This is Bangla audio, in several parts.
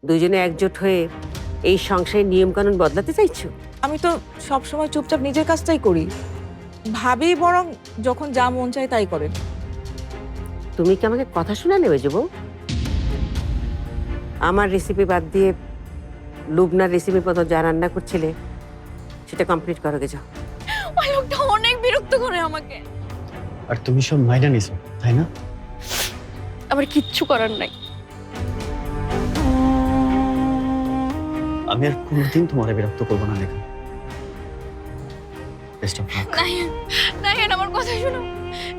দুজনে একজোট হয়ে এই সংসারের নিয়মকানুন বদলাতে চাইছো? আমি তো সব সময় চুপচাপ নিজের কাজটাই করি। ভাবি বরং যখন যা মন চায় তাই করেন। তুমি কি আমাকে কথা শোনা নেবে যুব? আমার রেসিপি বাদ দিয়ে লুবনার রেসিপির মতো যা রান্না করছিলে সেটা কমপ্লিট করো গে যাও। ওই লোকটা অনেক বিরক্ত করে আমাকে। আর তুমি সব মাইনা নিছো তাই না? আমার কিচ্ছু করার নাই। আমি আর কোনোদিন তোমারে বিরক্ত করবো না লেখা। Best of luck. Nahiyan, Nahiyan আমার কথা শোনো।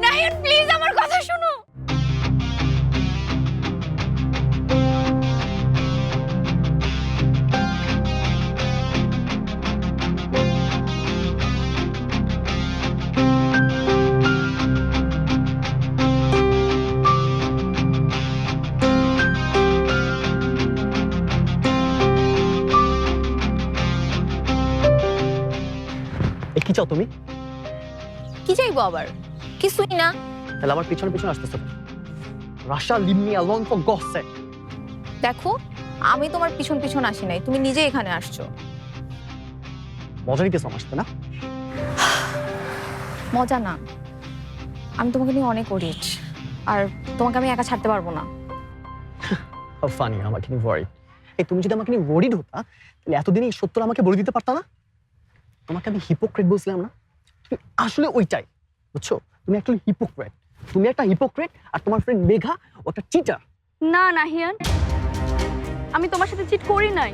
নাহিয়ান প্লিজ আমার কথা শোনো। কি চাও তুমি? কি চাইবো আবার? কিছুই না। তাহলে আমার পিছনে পিছনে আসতেছো। Rasha leave me alone for God's sake. দেখো আমি তোমার পিছন পিছন আসি নাই, তুমি নিজে এখানে আসছো। মজা নিতেছো আমার সাথে না? মজা না, আমি তোমাকে নিয়ে অনেক ওরিচ, আর তোমাকে আমি একা ছাড়তে পারবো না। হাউ ফানি, আমাকে নিয়ে ওয়ারিড। এই তুমি যদি আমাকে নিয়ে ওয়ারিড হতা তাহলে এতদিন এই সত্যটা আমাকে বলে দিতে পারতা না? তোমাকে আমি হিপোক্রেট বলছিলাম না? তুমি আসলে ওইটাই, বুঝছো? তুমি একটা হিপোক্রেট। তুমি একটা হিপোক্রেট আর তোমার ফ্রেন্ড মেঘা ওটা চিটার। না নাহিয়ান, আমি তোমার সাথে চিট করি নাই।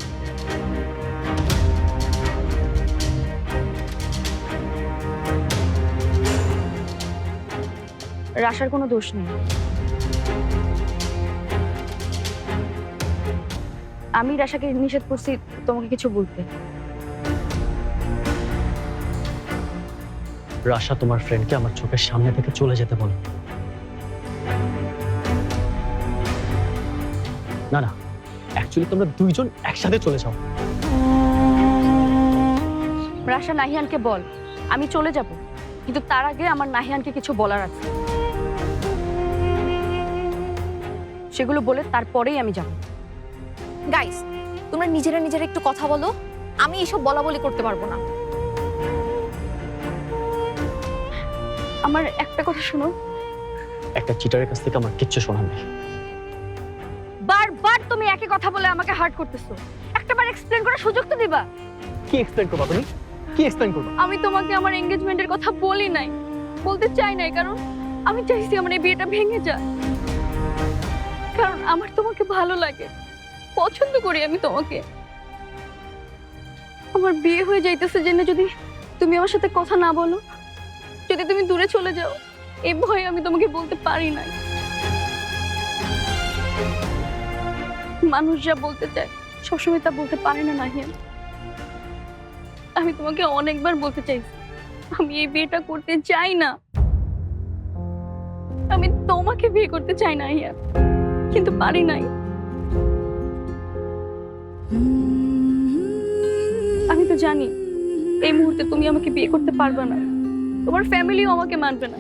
রাশার কোনো দোষ নেই। আমি রাশাকে নিষেধ করছি তোমাকে কিছু বলতে। রাশা তোমার ফ্রেন্ডকে আমার চোখের সামনে থেকে চলে যেতে বলো। না না, অ্যাকচুয়ালি তোমরা দুইজন একসাথে চলে যাও। রাশা নাহিয়ানকে বল আমি চলে যাব, কিন্তু তার আগে আমার নাহিয়ানকে কিছু বলার আছে। সেগুলো বলে তারপরেই আমি যাব। গাইস, তোমরা নিজেরা নিজেরা একটু কথা বলো, আমি এসব বলা বলি করতে পারবো না। আমার একটা কথা শোনো। একটা চিটারের কাছ থেকে আমার কিচ্ছু শোনার নেই। বারবার তুমি একই কথা বলে আমাকে হার্ট করতেছো। একটাবার এক্সপ্লেইন করার সুযোগ তো দিবা। কি এক্সপ্লেইন করবা তুমি? কি এক্সপ্লেইন করবা? আমি তোমাকে আমার এনগেজমেন্টের কথা বলি নাই, বলতে চাই নাই, কারণ আমি চাইছি আমার এই বিয়েটা ভেঙে যায়। কারণ আমার তোমাকে ভালো লাগে, পছন্দ করি আমি তোমাকে। আমার বিয়ে হয়ে যাইতেছে জেনে যদি তুমি আমার সাথে কথা না বলো, যদি তুমি দূরে চলে যাও, এই ভয়ে আমি তোমাকে বলতে পারি নাই। মানুষ যা বলতে চায় সবসময় তা বলতে পারে না নাহিয়ান। আমি তোমাকে অনেকবার বলতে চাইছি আমি এই বিয়েটা করতে চাই না, আমি তোমাকে বিয়ে করতে চাই না নাহিয়ান, কিন্তু পারি নাই। আমি তো জানি এই মুহূর্তে তুমি আমাকে বিয়ে করতে পারবে না, তোমার ফ্যামিলিও আমাকে মানবে না,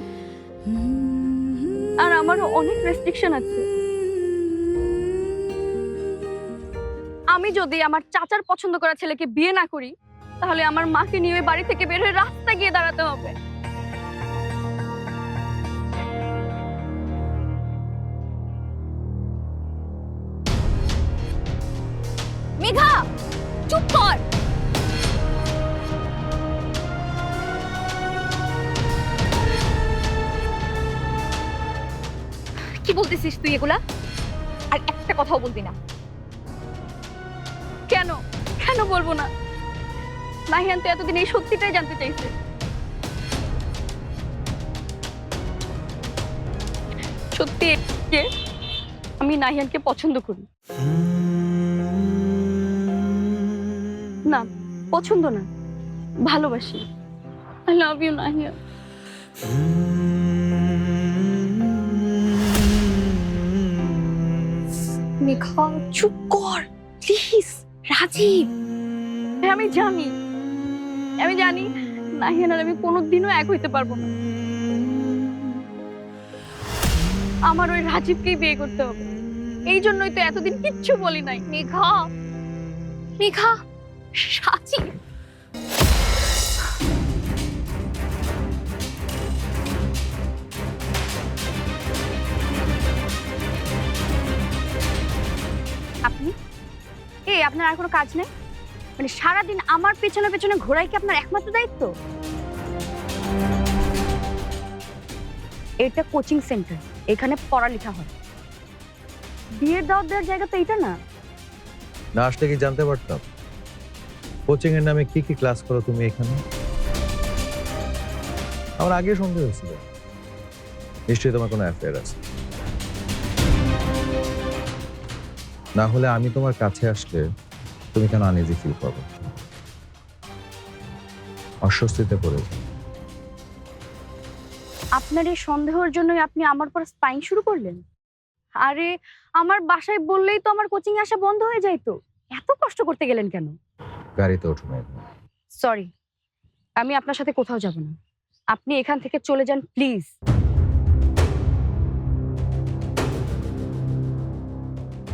আর আমারও অনেক রেস্ট্রিকশন আছে। আমি যদি আমার চাচার পছন্দ করা ছেলেকে বিয়ে না করি, তাহলে আমার মাকে নিয়ে ওই বাড়ি থেকে বের হয়ে রাস্তায় গিয়ে দাঁড়াতে হবে। মেঘা, চুপ কর। কি বলতেছিস তুই এগুলা? আর একটা কথাও বলবি না। কেন কেন বলবো না? নাহিয়ান তো এতদিন এই সত্যিটাই জানতে চাইছে। সত্যি যে আমি নাহিয়ানকে পছন্দ করি। না, পছন্দ না, ভালোবাসি। I love you Nahiyan. Megha চুপ কর প্লিজ। রাজীব, আমি জানি নাহিয়ান আর আমি কোনোদিনও এক হইতে পারবো না। আমার ওই রাজীবকেই বিয়ে করতে হবে। এই জন্যই তো এতদিন কিচ্ছু বলি নাই। মেঘা, মেঘা, সাচি, আপনি আপনার আর কোনো কাজ নেই? মানে সারাদিন আমার পেছনে পেছনে ঘোরাই কি আপনার একমাত্র দায়িত্ব? এটা কোচিং সেন্টার, এখানে পড়ালেখা হয়। বিয়ের দাওয়াত দেওয়ার জায়গা তো এটা না। না আসলে কি জানতে পারতাম কোচিং এর নামে কি কি ক্লাস করো তুমি এখানে? আমার আগে সন্দেহ হয়েছিল নিশ্চয়ই তোমার কোনো অ্যাফেয়ার আছে, না হলে আমি তোমার কাছে আসলে তুমি কেন আনইজি ফিল করবে, অস্বস্তিতে পড়ে যাবে? আপনার এই সন্দেহের জন্যই আপনি আমার উপর স্পাইং শুরু করলেন? আরে আমার বাসায় বললেই তো আমার কোচিং আসা বন্ধ হয়ে যাইতো, এত কষ্ট করতে গেলেন কেন? গাড়িতে ওঠো না। সরি, আমি আপনার সাথে কোথাও যাব না। আপনি এখান থেকে চলে যান প্লিজ।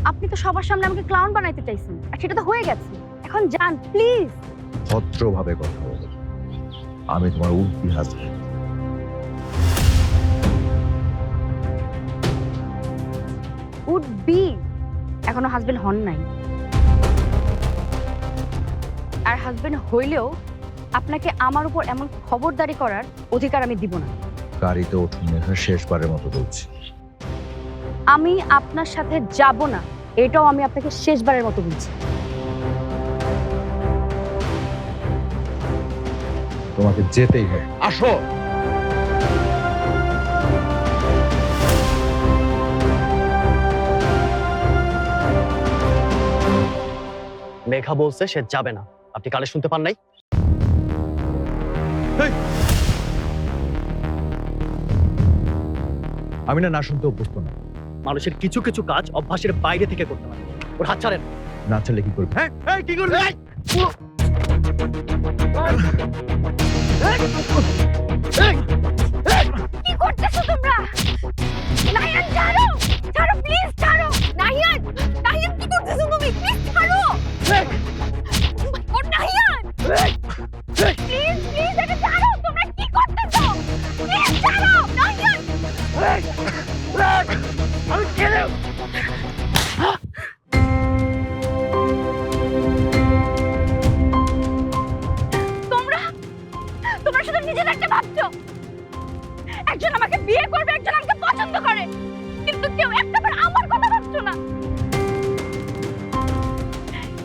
আপনি তো সবার সামনে আমাকে ক্লাউন বানাইতে চাইছেন, আর সেটা তো হয়ে গেছে। এখন যান প্লিজ। ভদ্রভাবে কথা বলো, আমি তোমার উল্টি হাসবেন্ড। উড বি, এখনো হাজবেন্ড হন নাই। আর হাজবেন্ড হইলেও আপনাকে আমার উপর এমন খবরদারি করার অধিকার আমি দিব না। গাড়িতে ওঠো মেঘা, শেষবারের মতো বলছি। আমি আপনার সাথে যাব না, এটাও আমি আপনাকে শেষবারের মতো বলছি। তোমাকে যেতেই হবে, আসো। মেঘা বলছে সে যাবে না, আপনি কানে শুনতে পান নাই? আমি না শুনতে অভ্যস্ত না। মানুষের কিছু কিছু কাজ অভ্যাসের বাইরে থেকে করতে পারে। ওর হাত ছাড়েন। না ছাড়লে কি করবে? কি করবে? কি করতেছো তোমরা? নাহিয়ান ছাড়ো, ছাড়ো প্লিজ, ছাড়ো। নাহিয়ান, নাহিয়ান কি করতেছো তুমি? প্লিজ ছাড়ো। ও নাহিয়ান, প্লিজ প্লিজ এটা ছাড়ো। তোমরা কি করতেছো? প্লিজ ছাড়ো নাহিয়ান। আমি কেন? তোমরা তোমরা শুধু নিজের একটা ভাবছো। একজন আমাকে বিয়ে করবে, একজন আমাকে পছন্দ করে, কিন্তু কেউ একটাবার আমার কথা ভাবছো না।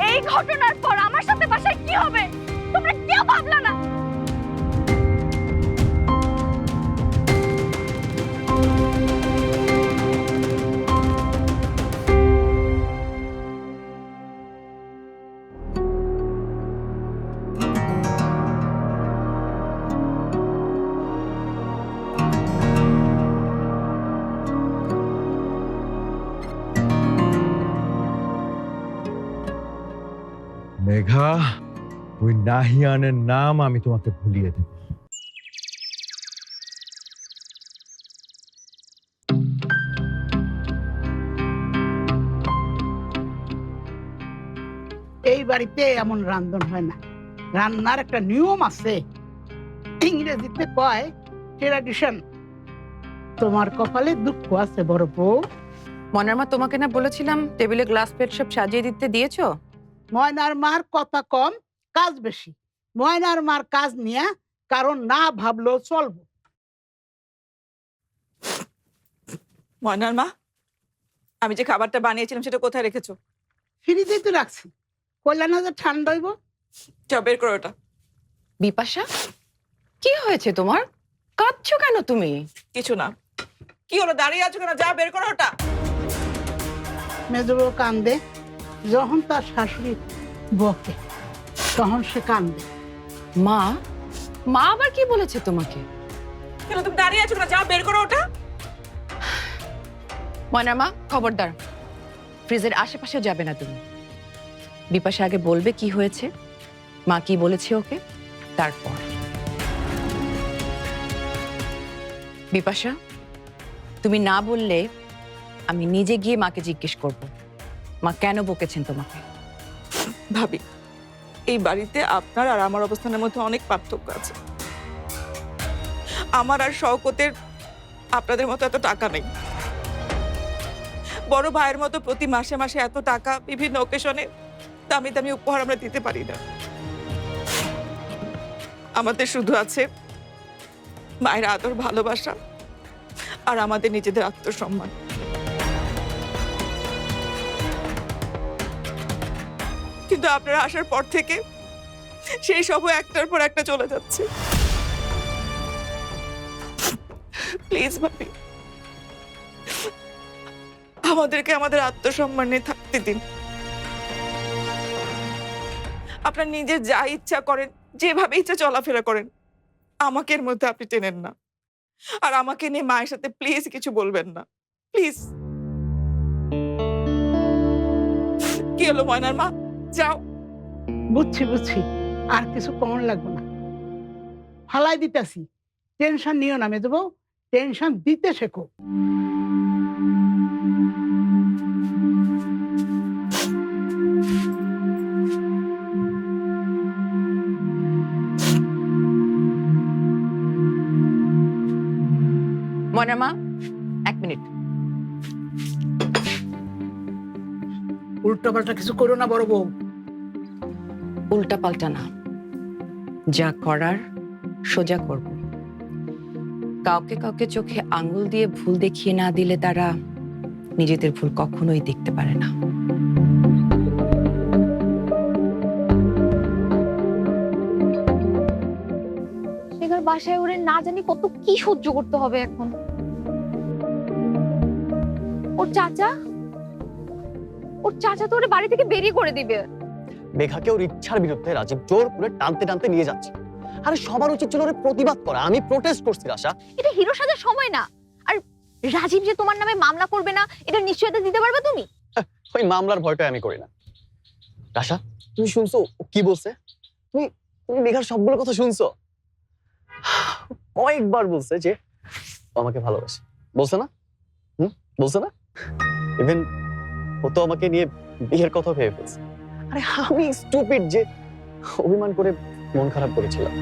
এই ঘটনার পর আমার সাথে বাসায় কি হবে তোমরা কেউ ভাবলা না। মেঘা, ওই নাহিয়ানের নাম আমি তোমাকে ভুলিয়ে দেব। এই বাড়িতে এমন রান্ধন হয় না, রান্নার একটা নিয়ম আছে, ইংরেজিতে কয় ট্র্যাডিশন। তোমার কপালে দুঃখ আছে বড় বউ। মনার মা, তোমাকে না বলেছিলাম টেবিলে গ্লাস প্লেট সব সাজিয়ে দিতে, দিয়েছো? ময়নার মার কথা কম, কাজ বেশি। ময়নার মার কাজ নিয়ে কারণ না ভাবলেও চলবো। ময়নার মা, আমি যে খাবারটা বানিয়েছিলাম সেটা কোথায় রেখেছো? ফ্রিজেই তো রাখছি, কইলা না যে ঠান্ডা হইব। চল বের করো ওটা। বিপাশা, কি হয়েছে তোমার? কাঁদছো কেন তুমি? কিছু না। কি হলো, দাঁড়িয়ে আছো কেন? যা বের করো ওটা। মেজবউ কান্দে, যখন তার শাশুড়ি বকে তখন সে কান্দে। মা, মা আবার কি বলেছে তোমাকে? কেন তুমি দাঁড়িয়ে আছো কেন? যা বের করো ওটা। ময়নার মা, খবরদার, ফ্রিজের আশেপাশেও যাবে না তুমি। বিপাশা আগে বলবে কি হয়েছে, মা কি বলেছে ওকে, তারপর। বিপাশা, তুমি না বললে আমি নিজে গিয়ে মাকে জিজ্ঞেস করব মা কেন বকেছেন তোমাকে। ভাবি, এই বাড়িতে আপনার আর আমার অবস্থানের মধ্যে অনেক পার্থক্য আছে। আমার আর শওকতের আপনাদের মতো এত টাকা নেই। বড় ভাইয়ের মতো প্রতি মাসে মাসে এত টাকা বিভিন্ন অকেশনে দামি দামি উপহার আমরা দিতে পারি না। আমাদের শুধু আছে মায়ের আদর, ভালোবাসা আর আমাদের নিজেদের আত্মসম্মান। কিন্তু আপনারা আসার পর থেকে সেই সব একটার পর একটা চলে যাচ্ছে। প্লিজ ভাবি, আমাদেরকে আমাদের আত্মসম্মান নিয়ে থাকতে দিন। আপনার নিজের যা ইচ্ছা করেন, যেভাবে ইচ্ছা চলাফেরা করেন, আমাকে এর মধ্যে আপনি টেনেন না। আর আমাকে নিয়ে মায়ের সাথে প্লিজ কিছু বলবেন না, প্লিজ। কি হলো ময়নার মা, যাও। বুঝছি, আর কিছু কমন লাগবে না, ফালাই দিতেছি। টেনশন নিও না মেজবউ, টেনশন দিতে শেখো। ময়নার মা, 1 মিনিট। উল্টো পাল্টা কিছু করো না বড় বউ। উল্টা পাল্টা না, যা করার সোজা করব। কাউকে কাউকে চোখে আঙ্গুল দিয়ে ভুল দেখিয়ে না দিলে তারা নিজেদের ভুল কখনোই দেখতে পারে না। মেঘার বাসায় ওরে না জানি কত কি সহ্য করতে হবে এখন। ওর চাচা তো ওরে বাড়ি থেকে বেরিয়ে করে দিবে। মেঘাকে ওর ইচ্ছার বিরুদ্ধে রাজীব জোর করে টানতে টানতে নিয়ে যাচ্ছে। আরে সবার উচিত ছিল ওরে প্রতিবাদ করা। আমি প্রোটেস্ট করছি রাশা। এটা হিরো সাজার সময় না। আর রাজীব যে তোমার নামে মামলা করবে না, এটা নিশ্চয়তা দিতে পারবে তুমি? ওই মামলার ভয়টা আমি করি না। রাশা, তুমি শুনছো ও কি বলছে? তুমি তুমি মেঘার সবগুলো কথা শুনছো? কয়েকবার বলছে যে ও আমাকে ভালোবাসে। বলছে না? বলছে না? ইভেন ও তো আমাকে নিয়ে বিয়ের কথা ভেবে ফেলছে। আরে আমি স্টুপিড যে অভিমান করে মন খারাপ করেছিলাম।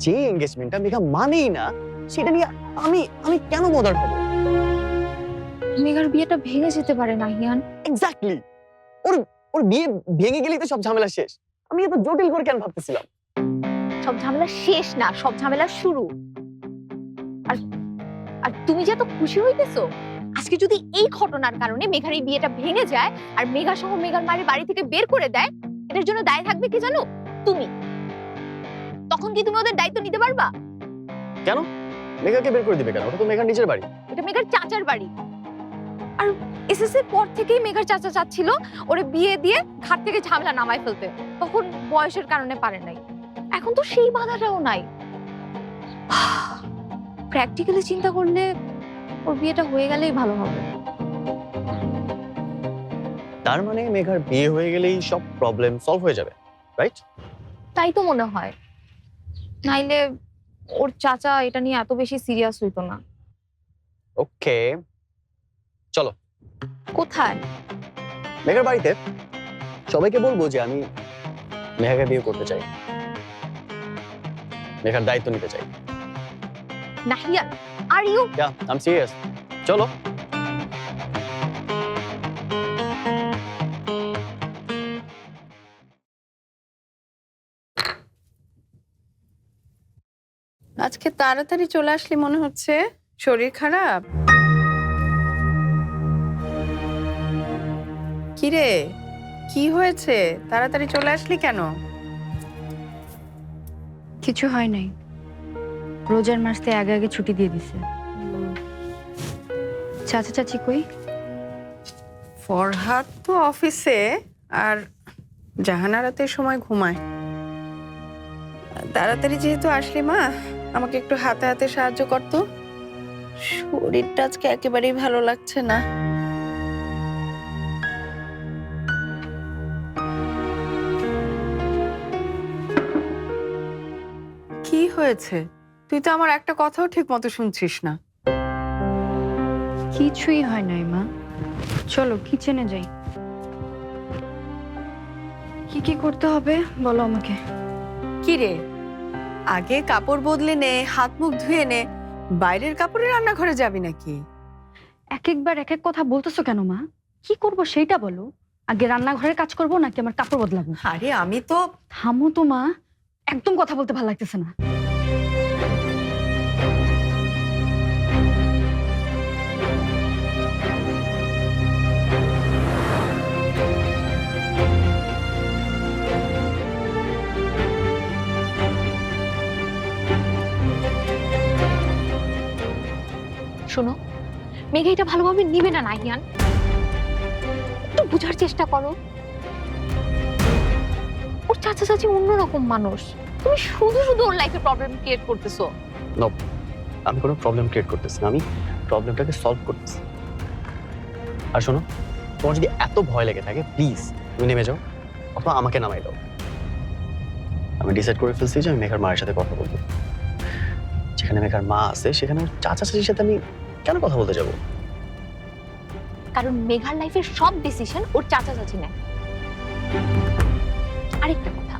যে এঙ্গেজমেন্টটা মেঘা মানেই না, সেটা নিয়ে আমি কেন বদার হব? মেঘার বিয়েটা ভেঙে যেতে পারে না হিয়ান। এক্স্যাক্টলি। ওর বিয়ে ভেঙে গেলেই তো সব ঝামেলা শেষ। আমি এত জটিল করে কেন ভাবতেছিলাম? সব ঝামেলা শেষ না, সব ঝামেলা শুরু। আর তুমি যে এত খুশি হইতেছো, আজকে যদি এই ঘটনার কারণে মেঘার এই বিয়েটা ভেঙে যায় আর মেঘা সহ মেঘার মায়ের বাড়ি থেকে বের করে দেয়, এটার জন্য দায় থাকবে কি জানো? তুমি। তখন কি তুমি ওদের দায়িত্ব নিতে পারবা? কেন? মেঘাকে বের করে দিবে কেন? ওটা তো মেঘার নিজের বাড়ি। এটা মেঘার চাচার বাড়ি। আর এসএসসির পর থেকেই মেঘার চাচা চাচ্ছিল ওরে বিয়ে দিয়ে ঘাট থেকে ঝামেলা নামায় ফেলতে। তখন বয়সের কারণে পারে নাই। এখন তো সেই বাধাটাও নাই। প্র্যাকটিক্যালি চিন্তা করলে ওর বিয়েটা হয়ে গেলেই ভালো হবে। তার মানে মেঘার বিয়ে হয়ে গেলেই সব প্রবলেম সলভ হয়ে যাবে, রাইট? তাই তো মনে হয়, নাইলে ওর চাচা এটা নিয়ে এত বেশি সিরিয়াস হইতো না। ওকে, চলো। কোথায়? মেঘার বাড়িতে। সবাইকে বলবো যে আমি মেঘাকে বিয়ে করতে চাই, মেঘার দায়িত্ব নিতে চাই। Nahiyan, are you? Yeah, I am serious. চলো। আজকে তাড়াতাড়ি চলে আসলি মনে হচ্ছে। শরীর খারাপ? কিরে, কি হয়েছে? তাড়াতাড়ি চলে আসলি কেন? কিছু হয় নাই, রোজার মাসতে আগে আগে ছুটি দিয়ে দিছে। চাচা চাচি কই? ফরহাদ তো অফিসে, আর জাহানারাতের সময় ঘুমায়। তাড়াতাড়ি যেহেতু আসলি মা, আমাকে একটু হাতে হাতে সাহায্য করতো। শরীরটা আজকে একেবারেই ভালো লাগছে না। কি হয়েছে? তুই তো আমার একটা কথাও ঠিক মতো শুনছিস না। কিছুই হয় নাই মা, চলো কিচেনে যাই। কি কি করতে হবে বলো আমাকে। কি রে, আগে কাপড় বদলে নে, হাত মুখ ধুয়ে নে, বাইরের কাপড়ে রান্নাঘরে যাবি নাকি? এক একবার এক এক কথা বলতেছো কেন মা? কি করব সেইটা বলো। আগে রান্নাঘরের কাজ করব নাকি আমার কাপড় বদলাবো? আরে আমি তো থামো তো মা, একদম কথা বলতে ভালো লাগতেছে না। শোনো, মেঘা এটা ভালোভাবে নিবে না নাহিয়ান, একটু বোঝার চেষ্টা করো। ওর চাচা চাচি অন্যরকম মানুষ, তুমি শুধু শুধু ওর লাইফে প্রবলেম ক্রিয়েট করতেছো। আমি কোনো প্রবলেম ক্রিয়েট করতেছি না, আমি প্রবলেমটাকে সলভ করতেছি। আর শোনো, তোমার যদি এত ভয় লেগে থাকে প্লিজ তুমি নেমে যাও অথবা আমাকে নামাই দাও। আমি ডিসাইড করে ফেলছি যে আমি মেঘার মায়ের সাথে কথা বলবো। যেখানে মেঘার মা আছে সেখানে ওর চাচা চাচির সাথে আমি কেন কথা বলতে যাব? কারণ মেঘার লাইফের সব ডিসিশন ওর চাচা চাচি নেয়। আরেকটা কথা,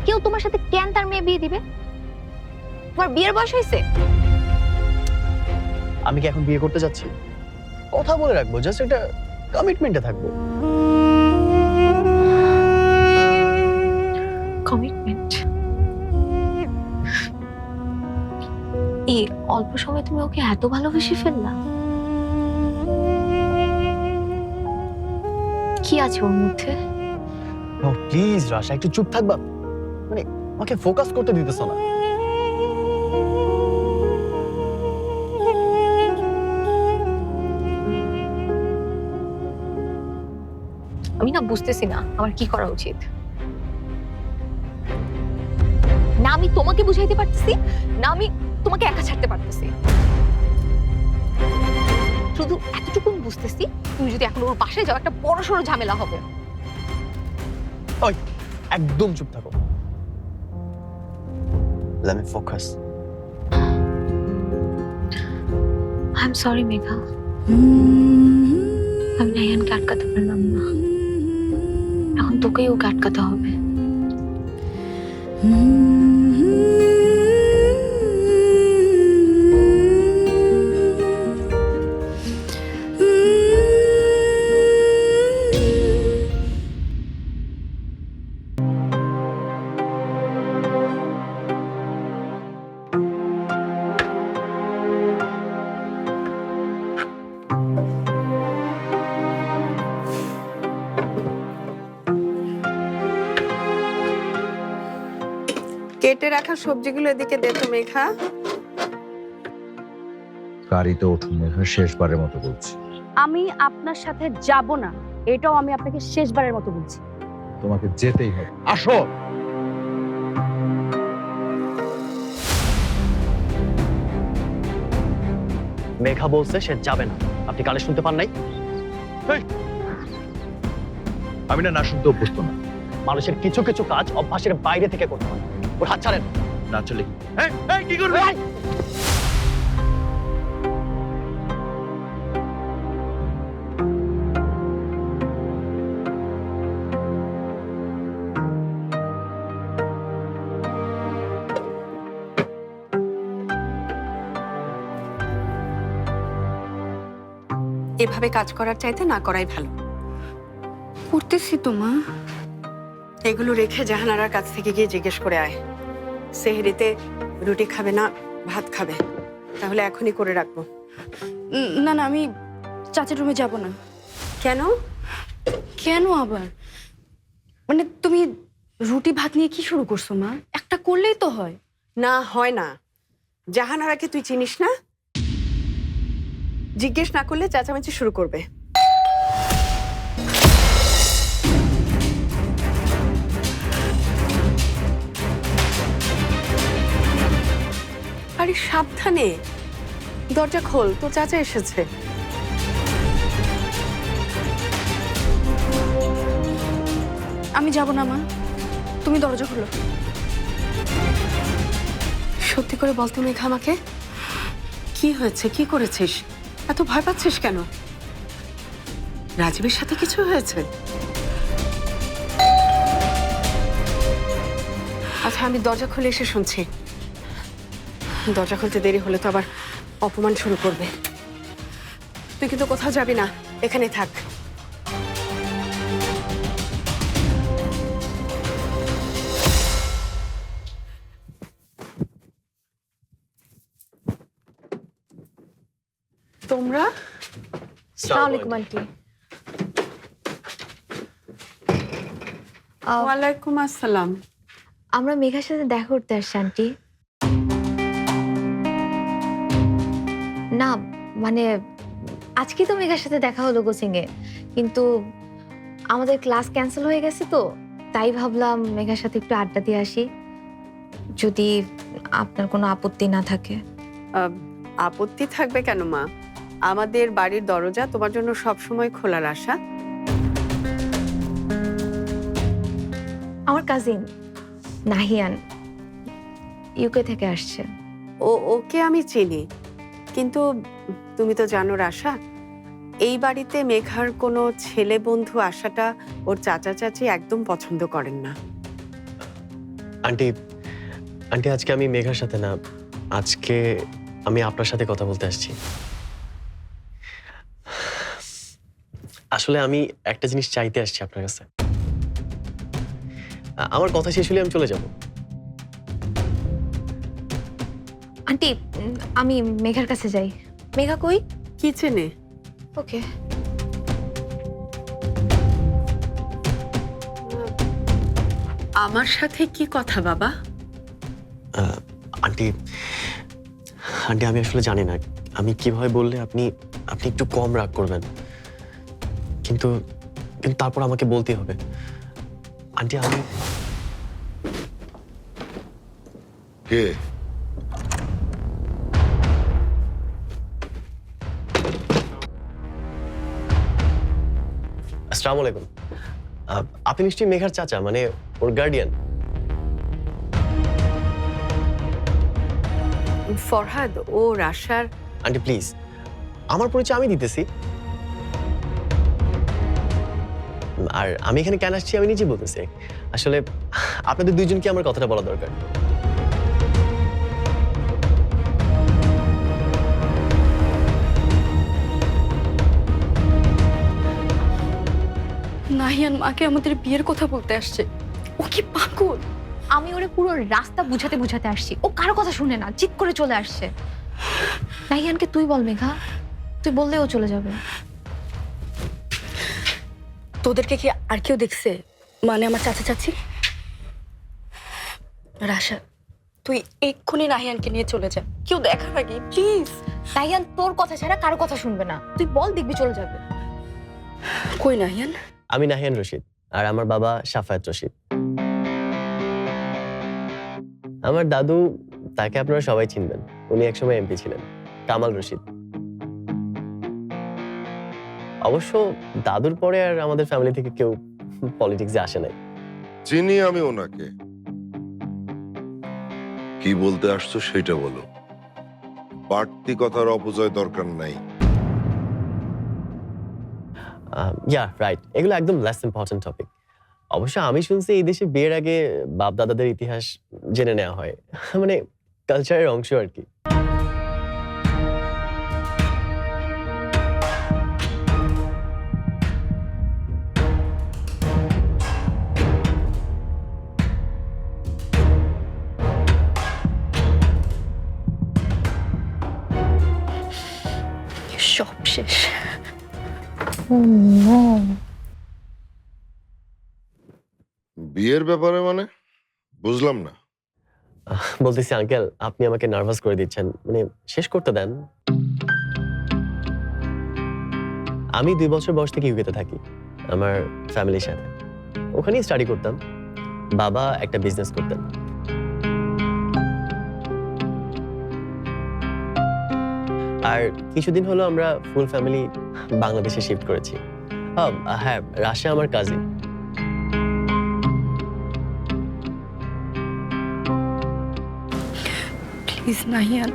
কেউ তোমার সাথে কেন তার মেয়ে বিয়ে দিবে? তোমার বিয়ের বয়স হয়েছে? আমি কি এখন বিয়ে করতে যাচ্ছি? কথা বলে রাখবো, জাস্ট একটা কমিটমেন্টে থাকবো। কমিটমেন্ট? এই অল্প সময় তুমি ওকে এত ভালোবেসে ফেললা? কি আছে ওর মধ্যে? প্লিজ রাশা, একটু চুপ থাকবা। মানে আমাকে ফোকাস করতে দিতেছ না। আমি না বুঝতেছি না আমার কি করা উচিত। না আমি তোমাকে বুঝাইতে পারতেছি, না আমি তোমাকে একা ছাড়তে পারতেছি। শুধু এতটুকু বুঝতেছি, তুমি যদি এখন ওর বাসায় যাও একটা বড়সড় ঝামেলা হবে। ওই একদম চুপ থাকো। Let me focus. I'm sorry Megha, আমি নাহিয়ানকে আটকাতে পারলাম না। এখন তোকেই ওকে আটকাতে হবে। কেটে রাখা সবজিগুলো এদিকে দে তো মেঘা। গাড়িতে উঠুন মেঘা, শেষবারের মতো বলছি। আমি আপনার সাথে যাব না, এটাও আমি আপনাকে শেষবারের মতো বলছি। তোমাকে যেতেই হবে, আসো। মেঘা বলছে সে যাবে না, আপনি কানে শুনতে পান নাই? আমি না শুনতে অভ্যস্ত না। মানুষের কিছু কিছু কাজ অভ্যাসের বাইরে থেকে করতে হয়। ওর হাত ছাড়েন। না চলে কি করবে? এভাবে কাজ করার চাইতে না করাই ভালো। করতেছি তো মা। এগুলো রেখে জাহানারার কাছ থেকে গিয়ে জিজ্ঞেস করে আয়, সেহরিতে রুটি খাবে না ভাত খাবে, তাহলে এখনই করে রাখবো। না না, আমি চাচার রুমে যাব না। কেন? কেন আবার? মানে তুমি রুটি ভাত নিয়ে কি শুরু করছো মা? একটা করলেই তো হয়। না হয় না। জাহানারাকে তুই চিনিস না? জিজ্ঞেস না করলে চেঁচামেচি শুরু করবে। আরে সাবধানে, দরজা খোল, তো চাচা এসেছে। আমি যাব না মা, তুমি দরজা খোলো। সত্যি করে বলতে মেঘা আমাকে, কি হয়েছে, কি করেছিস? এত ভয় পাচ্ছিস কেন? রাজীবের সাথে কিছু হয়েছে? আচ্ছা, আমি দরজা খুলে এসে শুনছি। দরজা খুলতে দেরি হলে তো আবার অপমান শুরু করবে। তুই কিন্তু কোথাও যাবি না, এখানে থাক। তোমরা? আসসালামু আলাইকুম আন্টি। ওয়ালাইকুম আসসালাম। আমরা মেঘার সাথে দেখা করতে আসছি আন্টি। না মানে আজকে তো মেঘার সাথে দেখা হলো কোচিং এ, কিন্তু আমাদের ক্লাস ক্যান্সেল হয়ে গেছে তো তাই ভাবলাম মেঘার সাথে একটু আড্ডা দিয়ে আসি, যদি আপনার কোনো আপত্তি না থাকে। আপত্তি থাকবে কেন মা? আমাদের বাড়ির দরজা তোমার জন্য সবসময় খোলা রাখা। আমার কাজিন নাহিয়ান ইউকে থেকে আসছে। ওকে আমি চিনি, কিন্তু তুমি তো জানো রাশা, এই বাড়িতে মেঘার কোনো ছেলে বন্ধু আসাটা ওর চাচা চাচি একদম পছন্দ করেন না। আন্টি আন্টি আজকে আমি মেঘার সাথে না, আজকে আমি আপনার সাথে কথা বলতে আসছি। আসলে আমি একটা জিনিস চাইতে আসছি আপনার কাছে। আমার কথা শেষ হলে আমি চলে যাব। আন্টি আমি মেঘার কাছে যাই। মেঘা কই? কিচেনে। ওকে। আমার সাথে কি কথা বাবা? আন্টি আন্টি আমি আসলে জানি না আমি কিভাবে বললে আপনি আপনি একটু কম রাগ করবেন, কিন্তু কিন্তু তারপর আমাকে বলতে হবে। আন্টি আমি কে? আসসালামু আলাইকুম। আপনি নিশ্চয়ই মেঘার চাচা, মানে ওর গার্ডিয়ান? ফরহাদ, ও রাশার। আন্টি প্লিজ, আমার পরিচয় আমি দিতেছি। আর আমি এখানে কেন আসছি আমি নিজে বলতেছি। আসলে আপনাদের দুইজনকে আমার কথাটা বলা দরকার। নাহিয়ান মাকে আমাদের বিয়ের কথা বলতে আসছে। ও কি পাগল? আমি ওরে পুরো রাস্তা বুঝাতে বুঝাতে আসছি, ও কারো কথা শুনে না, জিদ করে চলে আসছে। নাহিয়ানকে তুই বল মেঘা, তুই বললে ও চলে যাবে। তোদেরকে কি আর কেউ দেখছে? মানে আমার চাচা চাচি? রাশা, তুই এক্ষুনি নাহিয়ানকে নিয়ে চলে যা, কেউ দেখার আগে প্লিজ। নাহিয়ান তোর কথা ছাড়া কারো কথা শুনবে না, তুই বল, দেখবি চলে যাবে। কই নাহিয়ান? আমি নাহিয়ান রশিদ, আর আমার বাবা সাফায়াত রশিদ। আমার দাদু, তাকে আপনারা সবাই চিনবেন, উনি একসময় এমপি ছিলেন, কামাল রশিদ। অবশ্য দাদুর পরে আর আমাদের ফ্যামিলি থেকে কেউ পলিটিক্সে আসে নাই। চিনি আমি ওনাকে। কি বলতে আসছো সেটা বলো, বাড়তি কথার অপচয় দরকার নাই। ইয়া রাইট, এগুলো একদম লেস ইম্পর্টেন্ট টপিক। অবশ্য আমি শুনছি এই দেশে বিয়ের আগে বাপ দাদাদের ইতিহাস জেনে নেওয়া হয়, মানে কালচারের অংশ আর কি। সব শেষ। বিয়ের ব্যাপারে মানে বুঝলাম না। বলতেছি আঙ্কেল, আপনি আমাকে নার্ভাস করে দিচ্ছেন, মানে শেষ করতে দেন। আমি 2 বছর বয়স থেকে ইউকেতে থাকি আমার ফ্যামিলির সাথে, ওখানেই স্টাডি করতাম। বাবা একটা বিজনেস করতেন। আর কিছুদিন হলো আমরা ফুল ফ্যামিলি বাংলাদেশে শিফট করেছি। হ্যাঁ, রাশা আমার কাজিন। প্লিজ নাহিয়ান,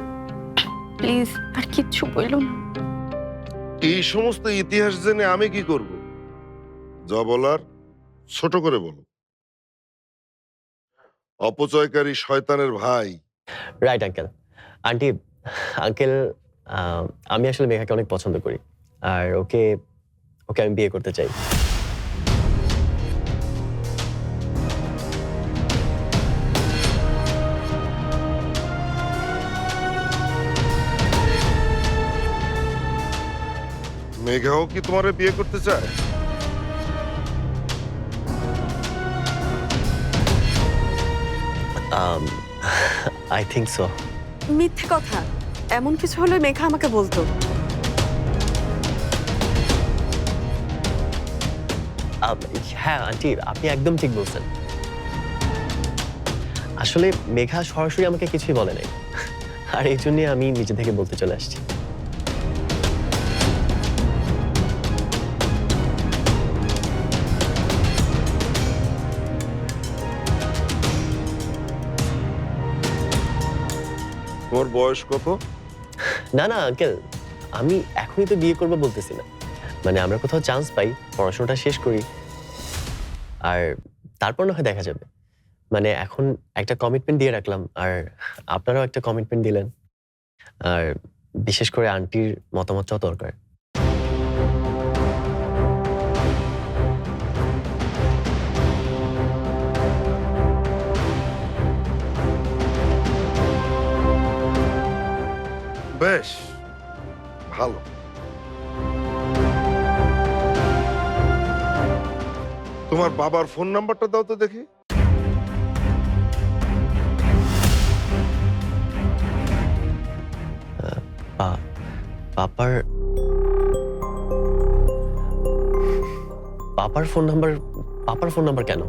প্লিজ আর কিচ্ছু বললো না। এই সমস্ত ইতিহাস জেনে আমি কি করব? যা বলার ছোট করে বলো। অপচয়কারী শয়তানের ভাই। Right uncle. আন্টি, আঙ্কেল, আমি আসলে মেঘাকে অনেক পছন্দ করি, আর ওকে ওকে আমি বিয়ে করতে চাই। মেঘাও কি তোমারে বিয়ে করতে চায়? I think so. মিথ্যে কথা, এমন কিছু হলে মেঘা আমাকে বলতো। হ্যাঁ আন্টি, আপনি একদম ঠিক বলছেন। আসলে মেঘা সরাসরি আমাকে কিছুই বলে নাই, আর এই জন্যে আমি নিজে থেকে বলতে চলে আসছি। তোমার বয়স কত? না না আঙ্কেল, আমি এখনই তো বিয়ে করবো বলতেছি না, মানে আমরা কোথাও চান্স পাই, পড়াশোনাটা শেষ করি, আর তারপর না হয় দেখা যাবে। মানে এখন একটা কমিটমেন্ট দিয়ে রাখলাম, আর আপনারাও একটা কমিটমেন্ট দিলেন, আর বিশেষ করে আন্টির মতামতটাও দরকার। বেশ ভালো। তোমার বাবার ফোন নাম্বারটা দাও তো দেখি। পাপার পাপার ফোন নাম্বার? পাপার ফোন নাম্বার কেন?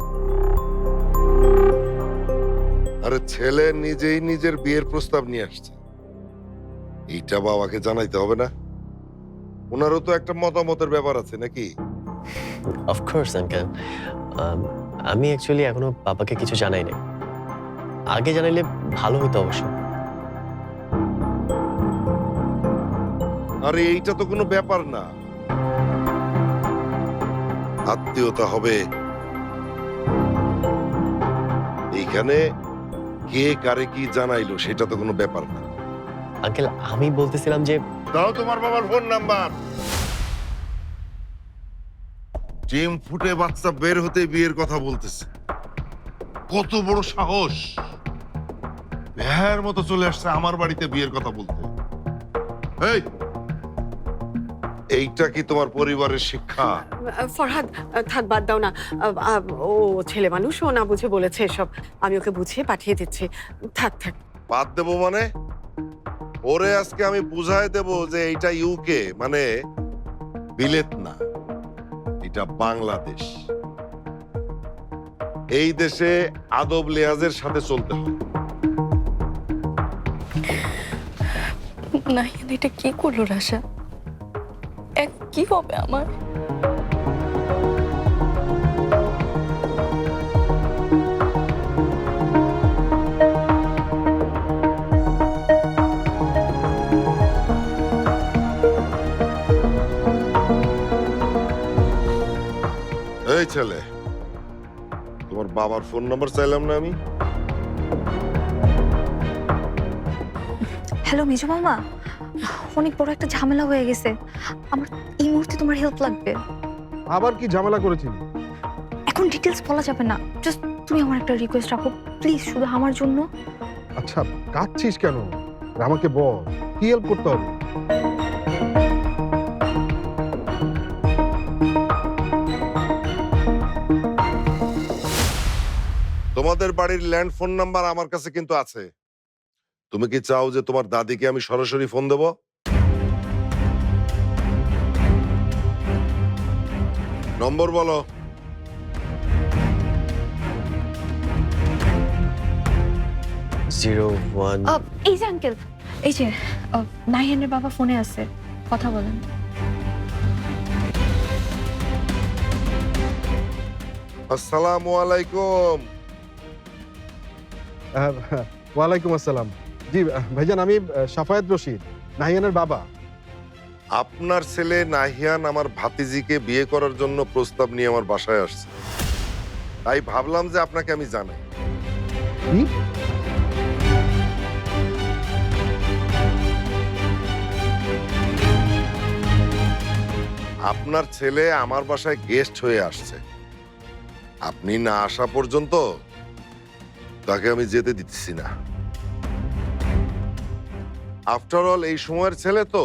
আরে ছেলে নিজেই নিজের বিয়ের প্রস্তাব নিয়ে আসছে, এইটা বাবাকে জানাইতে হবে না? ওনারও তো একটা মতামতের ব্যাপার আছে নাকি? অফকোর্স আঙ্কেল, আমি অ্যাকচুয়ালি এখনো পাপাকে কিছু জানাই নাই, আগে জানাইলে ভালো হতো অবশ্য। আরে এইটা তো কোনো ব্যাপার না, আত্মীয়তা হবে এইখানে, কে কারে কি জানাইলো সেটা তো কোনো ব্যাপার না। আঙ্কেল, আমি বলতেছিলাম যে দাও তোমার বাবার ফোন নাম্বার। ডিম ফুটে বাচ্চা বের হতে বিয়ের কথা বলতেছে, কত বড় সাহস! বেহার মতো চলে আসছে আমার বাড়িতে বিয়ের কথা বলতে। এই, এইটা কি তোমার পরিবারের শিক্ষা? ফরহাদ, থাক, বাদ দাও না। ও ছেলে মানুষ, ও না বুঝে বলেছে এসব, আমি ওকে বুঝিয়ে পাঠিয়ে দিচ্ছি। থাক থাক। বাদ দেবো মানে? ওরে আজকে আমি বুঝাই দেব যে এইটা ইউকে, মানে বিলেত না, এটা বাংলাদেশ। এই দেশে আদব লেহাজের সাথে চলতে হয়। না, এটা কি করলো রাশা? কি হবে আমার? এই ছেলে, তোমার বাবার ফোন নাম্বার চাইলাম না আমি? হ্যালো মিজু মামা, অনেক বড় একটা ঝামেলা হয়ে গেছে, আমার এই মুহূর্তে তোমার হেল্প লাগবে। আবার কি ঝামেলা করেছিলি? এখন ডিটেলস বলা যাবে না, জাস্ট তুমি আমার একটা রিকোয়েস্ট রাখো প্লিজ, শুধু আমার জন্য। আচ্ছা, কাঁদছিস কেন? আমাকে বল, কি হেল্প করতে হবে? তোমাদের বাড়ির ল্যান্ড ফোন নাম্বার আমার কাছে কিন্তু আছে। তুমি কি চাও যে তোমার দাদিকে আমি সরাসরি ফোন দেব? নম্বর বলো। এই যে আঙ্কেল, এই যে নাহিয়ানের বাবা ফোনে আছে, কথা বলেন। আসসালামু আলাইকুম। ওয়ালাইকুম আসসালাম। জি ভাইজান, আমি সাফায়েত রশিদ, নাহিয়ানের বাবা। আপনার ছেলে নাহিয়ান আমার ভাতিজিকে বিয়ে করার জন্য প্রস্তাব নিয়ে আমার বাসায় আসছে, তাই ভাবলাম যে আপনাকে আমি জানাই। কি? আপনার ছেলে আমার বাসায় গেস্ট হয়ে আসছে, আপনি না আসা পর্যন্ত তাকে আমি যেতে দিচ্ছি না। আফটার অল এই সময়ের ছেলে তো,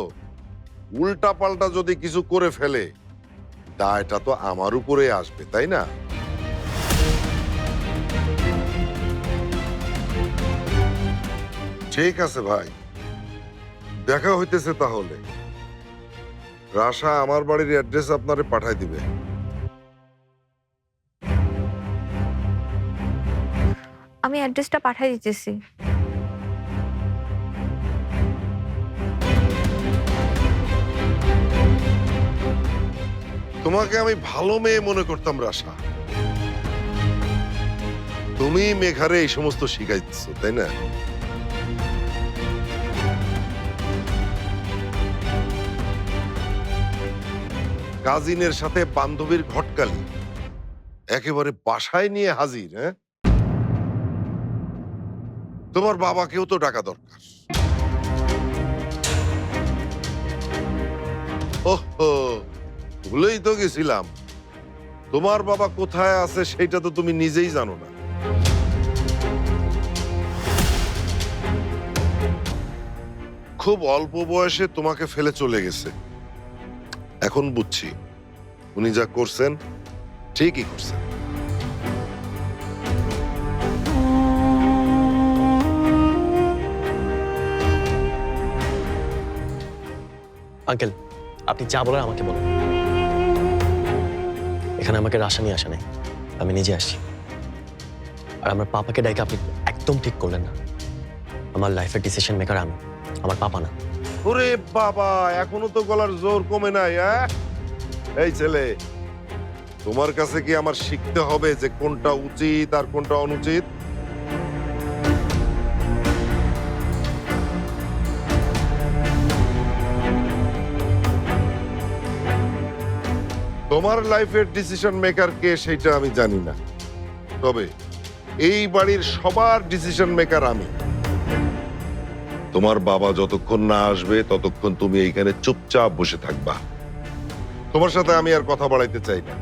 উল্টা পাল্টা যদি কিছু করে ফেলে দায়টা তো আমার উপরে আসবে, তাই না? ঠিক আছে ভাই, দেখা হইতেছে তাহলে। রাশা আমার বাড়ির অ্যাড্রেস আপনারে পাঠাই দিবে। আমি অ্যাড্রেসটা পাঠিয়ে দিতেছি। তোমাকে আমি ভালো মেয়ে মনে করতাম রাশা, তুমি মেঘারে এই সমস্ত শিখাইতেছ, তাই না? কাজিনের সাথে বান্ধবীর ঘটকালি একেবারে বাসায় নিয়ে হাজির। হ্যাঁ, তোমার বাবাকেও তো ডাকা দরকার। ওহো, ভুলেই তো গেছিলাম, তোমার বাবা কোথায় আছে সেটা তো তুমি নিজেই জানো না। খুব অল্প বয়সে তোমাকে ফেলে চলে গেছে। এখন বুঝছি উনি যা করছেন ঠিকই করছেন। আঙ্কেল, আপনি যা বলার আমাকে বলুন। এখানে আমাকে রাশা নিয়ে আসা নেই, আমি নিজে আসছি। আর আমার পাপাকে ডাইকে আপনি একদম ঠিক করলেন না। আমার লাইফের ডিসিশন মেকার আমি, আমার পাপা না। ওরে বাবা, এখনো তো গলার জোর কমে নাই। হ্যাঁ, এই ছেলে, তোমার কাছে কি আমার শিখতে হবে যে কোনটা উচিত আর কোনটা অনুচিত? তোমার লাইফের ডিসিশন মেকার কে সেটা আমি জানি না, তবে এই বাড়ির সবার ডিসিশন মেকার আমি। তোমার বাবা যতক্ষণ না আসবে ততক্ষণ তুমি এইখানে চুপচাপ বসে থাকবা। তোমার সাথে আমি আর কথা বাড়াইতে চাই না,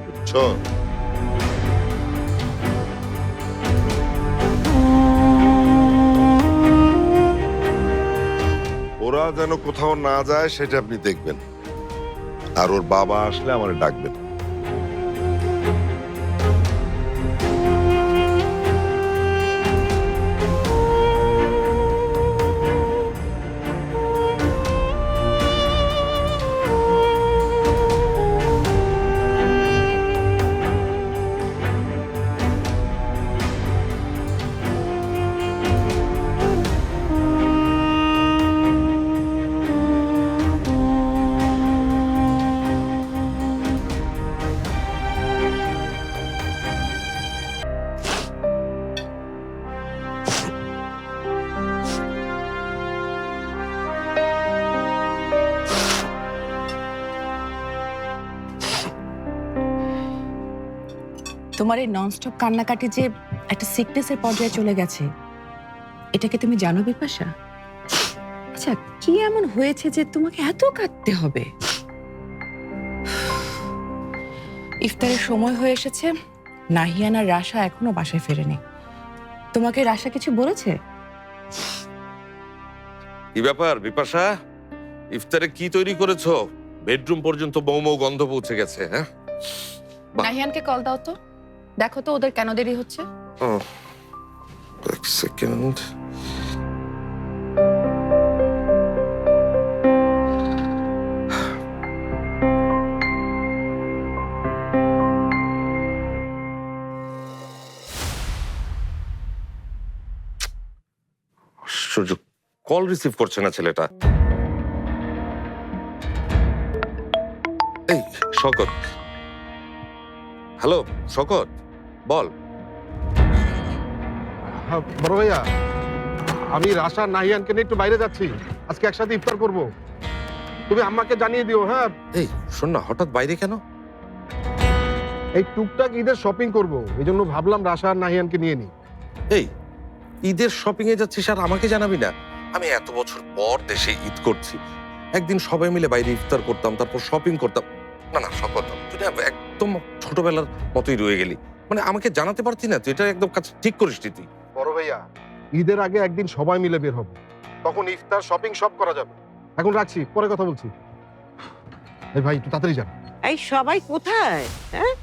বুঝছো? ওরা যেন কোথাও না যায় সেটা আপনি দেখবেন, আর ওর বাবা আসলে আমার ডাকবেন। তোমার এই ননস্টপ কান্নাকাটি যে একটা সিকনেসের পর্যায়ে চলে গেছে, এটাকে তুমি জানো বিপাশা? আচ্ছা, কি এমন হয়েছে যে তোমাকে এত কাঁদতে হবে? ইফতারের সময় হয়ে এসেছে, নাহিয়ান আর রাশা এখনো বাসায় ফেরেনি। তোমাকে রাশা কিছু বলেছে? কি ব্যাপার বিপাশা, ইফতারে কি তৈরি করেছো? বেডরুম পর্যন্ত বৌ বৌ গন্ধ পৌঁছে গেছে। হ্যাঁ, নাহিয়ানকে কল দাও তো, দেখো তো ওদের কেন দেরি হচ্ছে। এক সেকেন্ড। আশ্চর্য, কল রিসিভ করছে না ছেলেটা। এই শকত, হ্যালো শকত, বল। হ্যাঁ, বড় ভাইয়া, আমি রাশা নাহিয়ানকে নিয়ে একটু বাইরে যাচ্ছি, আজকে একসাথে ইফতার করব। তুমি আম্মাকে জানিয়ে দিও। হ্যাঁ, এই শোন না, হঠাৎ বাইরে কেন? এই টুকটাক ঈদের শপিং করব, এই জন্য ভাবলাম রাশা আর নাহিয়ানকে নিয়ে নিই। এই ঈদের শপিং এ যাচ্ছিস আর আমাকে জানাবি না? আমি এত বছর পর দেশে ঈদ করছি, একদিন সবাই মিলে বাইরে ইফতার করতাম, তারপর শপিং করতাম। না না, সব করতাম। তুই না একদম ছোটবেলার মতোই রয়ে গেলি। মানে আমাকে জানাতে পারতি না? তুই এটা একদম কাজ ঠিক করিস নি তুই। বড় ভাইয়া, ঈদের আগে একদিন সবাই মিলে বের হবো, তখন ইফতার শপিং সব করা যাবে। এখন রাখছি, পরে কথা বলছি। এই ভাই, একটু তাড়াতাড়ি যান। এই সবাই কোথায়? হ্যাঁ,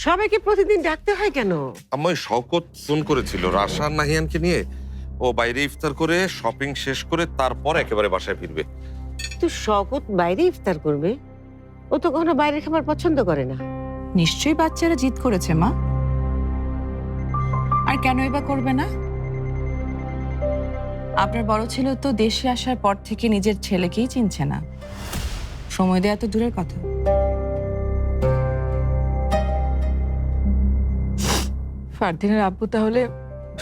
সবাইকে প্রতিদিন ডাকতে হয় কেন? আমার শওকত ফোন করেছিল রাশা আর নাহিয়ানকে নিয়ে, ও বাইরে ইফতার করে শপিং শেষ করে তারপর একেবারে বাসায় ফিরবে। তুই শওকত বাইরে ইফতার করবে? ও তো কখনো বাইরের খাবার পছন্দ করে না। নিশ্চয়ই বাচ্চারা জিদ করেছে মা, আর কেনই বা করবে না? আপনার বড় ছেলে তো দেশে আসার পর থেকে নিজের ছেলেকেই চিনছে না, সময় দেওয়া তো দূরের কথা। ফারদিনের আব্বু তাহলে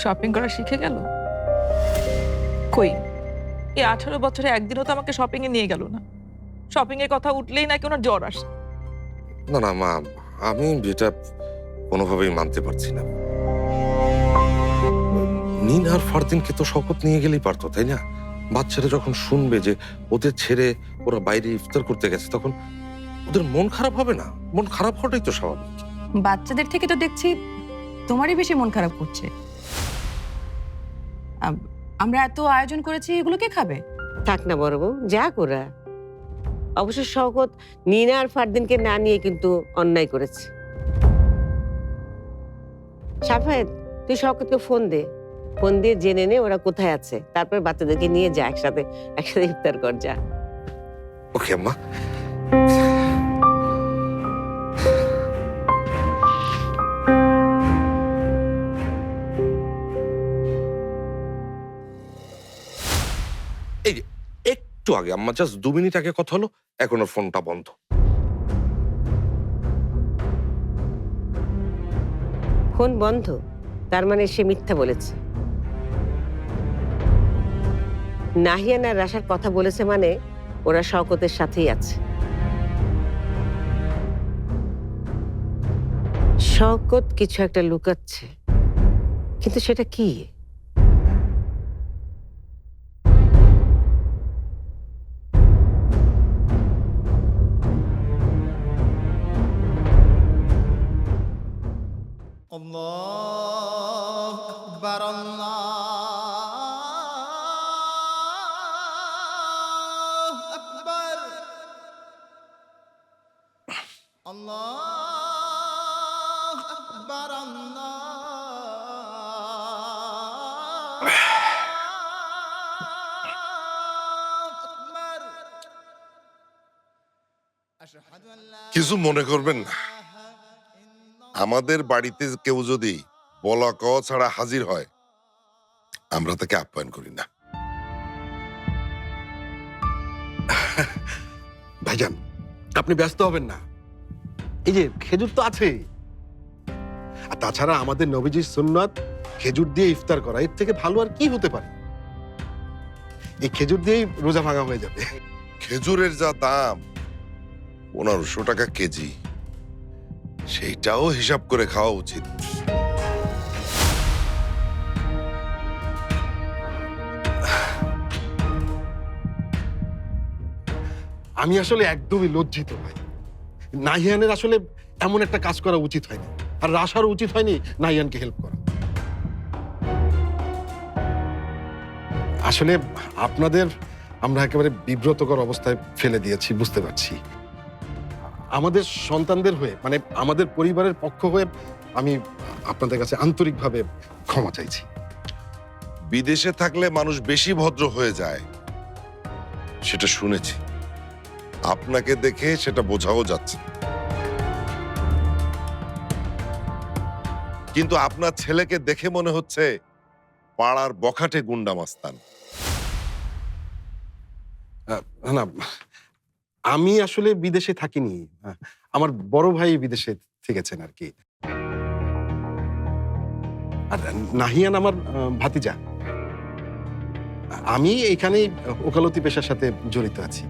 শপিং করা শিখে গেল? কই, এই 18 বছরে একদিনও তো আমাকে শপিং এ নিয়ে গেল না। শপিং এর কথা উঠলেই নাকি ওনার জ্বর আসে। না না মা, আমি এটা কোনোভাবেই মানতে পারছি না। নিন আর ফারদিনকে তো শওকত নিয়ে গেলেই পারতো, তাই না? বাচ্চারা যখন শুনবে যে ওদের ছেড়ে ওরা বাইরে ইফতার করতে গেছে, তখন ওদের মন খারাপ হবে না? মন খারাপ হওয়াটাই তো স্বাভাবিক। বাচ্চাদের থেকে তো দেখছি তোমারই বেশি মন খারাপ করছে। আমরা এত আয়োজন করেছি, এগুলো কে খাবে? থাক না বড় বউ, যা করা। অবশ্য শওকত নিনা আর ফারদিনকে না নিয়ে কিন্তু অন্যায় করেছে। সাফায়েত, তুই শওকতকে ফোন দে, ফোন দিয়ে জেনে নে ওরা কোথায় আছে, তারপর বাচ্চাদেরকে নিয়ে যা, একসাথে ইফতার কর, যা। ওকে আম্মা। এই যে একটু আগে আম্মা জাস্ট 2 মিনিট আগে কথা হলো, এখনো ফোনটা বন্ধ। ফোন বন্ধ তার মানে সে মিথ্যা বলেছে। নাহিয়ান আর রাশার কথা বলেছে মানে ওরা শওকতের সাথেই আছে। শওকত কিছু একটা লুকাচ্ছে, কিন্তু সেটা কি? কিছু মনে করবেন না, আমাদের বাড়িতে কেউ যদি বলা ক ছাড়া হাজির হয়, আমরা তাকে আপ্যায়ন করি না। ভাইজান, আপনি ব্যস্ত হবেন না, এই যে খেজুর তো আছে। আর তাছাড়া আমাদের নবীজির সুন্নাত খেজুর দিয়ে ইফতার করা, এর থেকে ভালো আর কি হতে পারে? এই খেজুর দিয়েই রোজা ভাঙা হয়ে যাবে। খেজুরের যা দাম, 1500 টাকা কেজি, সেইটাও হিসাব করে খাওয়া উচিত। আমি আসলে একদমই লজ্জিত ভাই। নাহিয়ানের আসলে এমন একটা কাজ করা উচিত হয়নি, আর রাশারও উচিত হয়নি নাহিয়ানকে হেল্প করা। আসলে আপনাদের আমরা একেবারে বিব্রতকর অবস্থায় ফেলে দিয়েছি, বুঝতে পারছি। আমাদের সন্তানদের হয়ে, মানে আমাদের পরিবারের পক্ষ হয়ে আমি আপনাদের কাছে আন্তরিকভাবে ক্ষমা চাইছি। বিদেশে থাকলে মানুষ বেশি ভদ্র হয়ে যায়, সেটা শুনেছি। আপনাকে দেখে সেটা বোঝাও যাচ্ছে। কিন্তু আপনার ছেলেকে দেখে মনে হচ্ছে পাড়ার বখাটে গুন্ডা মাস্তান। না, আমি আসলে বিদেশে থাকিনি, আমার বড় ভাই বিদেশে থেকেছেন আর কি। আর নাহিয়ান আমার ভাতিজা। আমি এখানেই ওকালতি পেশার সাথে জড়িত আছি।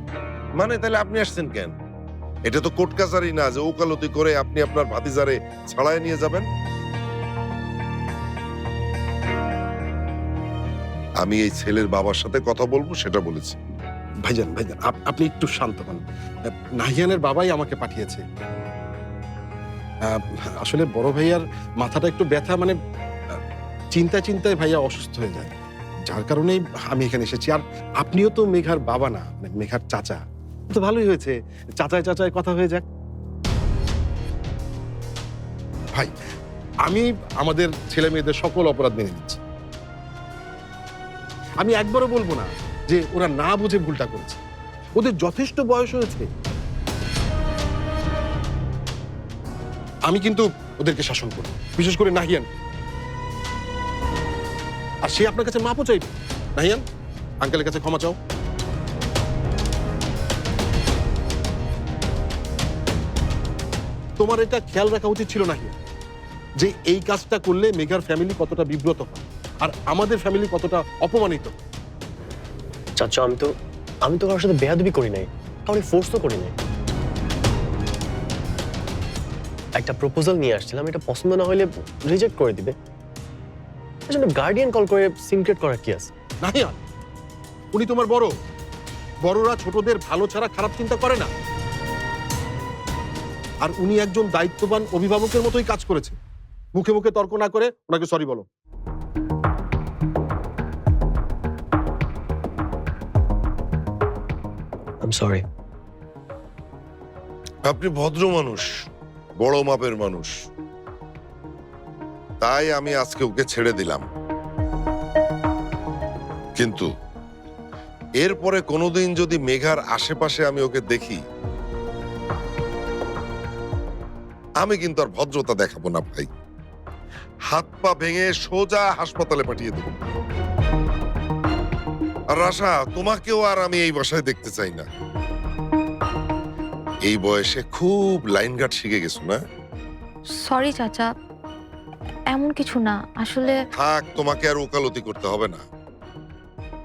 মানে তাহলে আপনি আসছেন কেন? এটা তো কোর্ট কাছারি না যে ওকালতি করে আপনি আপনার ভাতিজারে ছাড়ায় নিয়ে যাবেন। আমি এই ছেলের বাবার সাথে কথা বলবো সেটা বলেছি। ভাইজান ভাইজান আপনি একটু শান্ত হন। নাহিয়ানের বাবাই আমাকে পাঠিয়েছে। আসলে বড় ভাইয়ার মাথাটা একটু ব্যথা, মানে চিন্তায় চিন্তায় ভাইয়া অসুস্থ হয়ে যায়, যার কারণেই আমি এখানে এসেছি। আর আপনিও তো মেঘার বাবা না, মানে মেঘার চাচা, তো ভালোই হয়েছে চাচায় চাচায় কথা হয়ে যাক। ভাই আমি আমাদের ছেলে মেয়েদের সকল অপরাধ মেনে নিচ্ছি। আমি একবারও বলবো না যে ওরা না বুঝে ভুলটা করেছে, ওদের যথেষ্ট বয়স হয়েছে। আমি কিন্তু ওদেরকে শাসন করি, বিশেষ করে নাহিয়ান। আর সে আপনার কাছে মাপও চাইবে। নাহিয়ান, আঙ্কেলের কাছে ক্ষমা চাও। তোমার এটা খেয়াল রাখা উচিত ছিল নাহিয়ান, যে এই কাজটা করলে মেঘার ফ্যামিলি কতটা বিব্রত হয় আর আমাদের ফ্যামিলি কতটা অপমানিত। চাচা আমি তো কারোর সাথে বেয়াদবি করি নাই, কাউকে ফোর্স তো করি নাই। একটা প্রপোজাল নিয়ে আসছিলাম, এটা পছন্দ না হলে রিজেক্ট করে দিবে। এজন্য গার্ডিয়ান কল করে সিনক্রেট করার কি আছে? নাহিয়ান, উনি তোমার বড়, বড়রা ছোটদের ভালো ছাড়া খারাপ চিন্তা করে না। আর উনি একজন দায়িত্ববান অভিভাবকের মতোই কাজ করেছে। মুখে মুখে তর্ক না করে ওনাকে সরি বলো। I am sorry. আপনি ভদ্র মানুষ, বড় মাপের মানুষ, তাই আমি আজকে ওকে ছেড়ে দিলাম। কিন্তু এরপরে কোনোদিন যদি মেঘার আশেপাশে আমি ওকে দেখি, আমি কিন্তু আর ভদ্রতা দেখাবো না ভাই। হাত পা ভেঙে সোজা হাসপাতালে পাঠিয়ে দেব। আর আশা, তোমাকেও আর আমি এই বাসায় দেখতে চাই না। এই বয়সে খুব লাইনঘাট শিখে গেছো না? সরি চাচা, এমন কিছু না আসলে। থাক, তোমাকে আর ওকালতি করতে হবে না।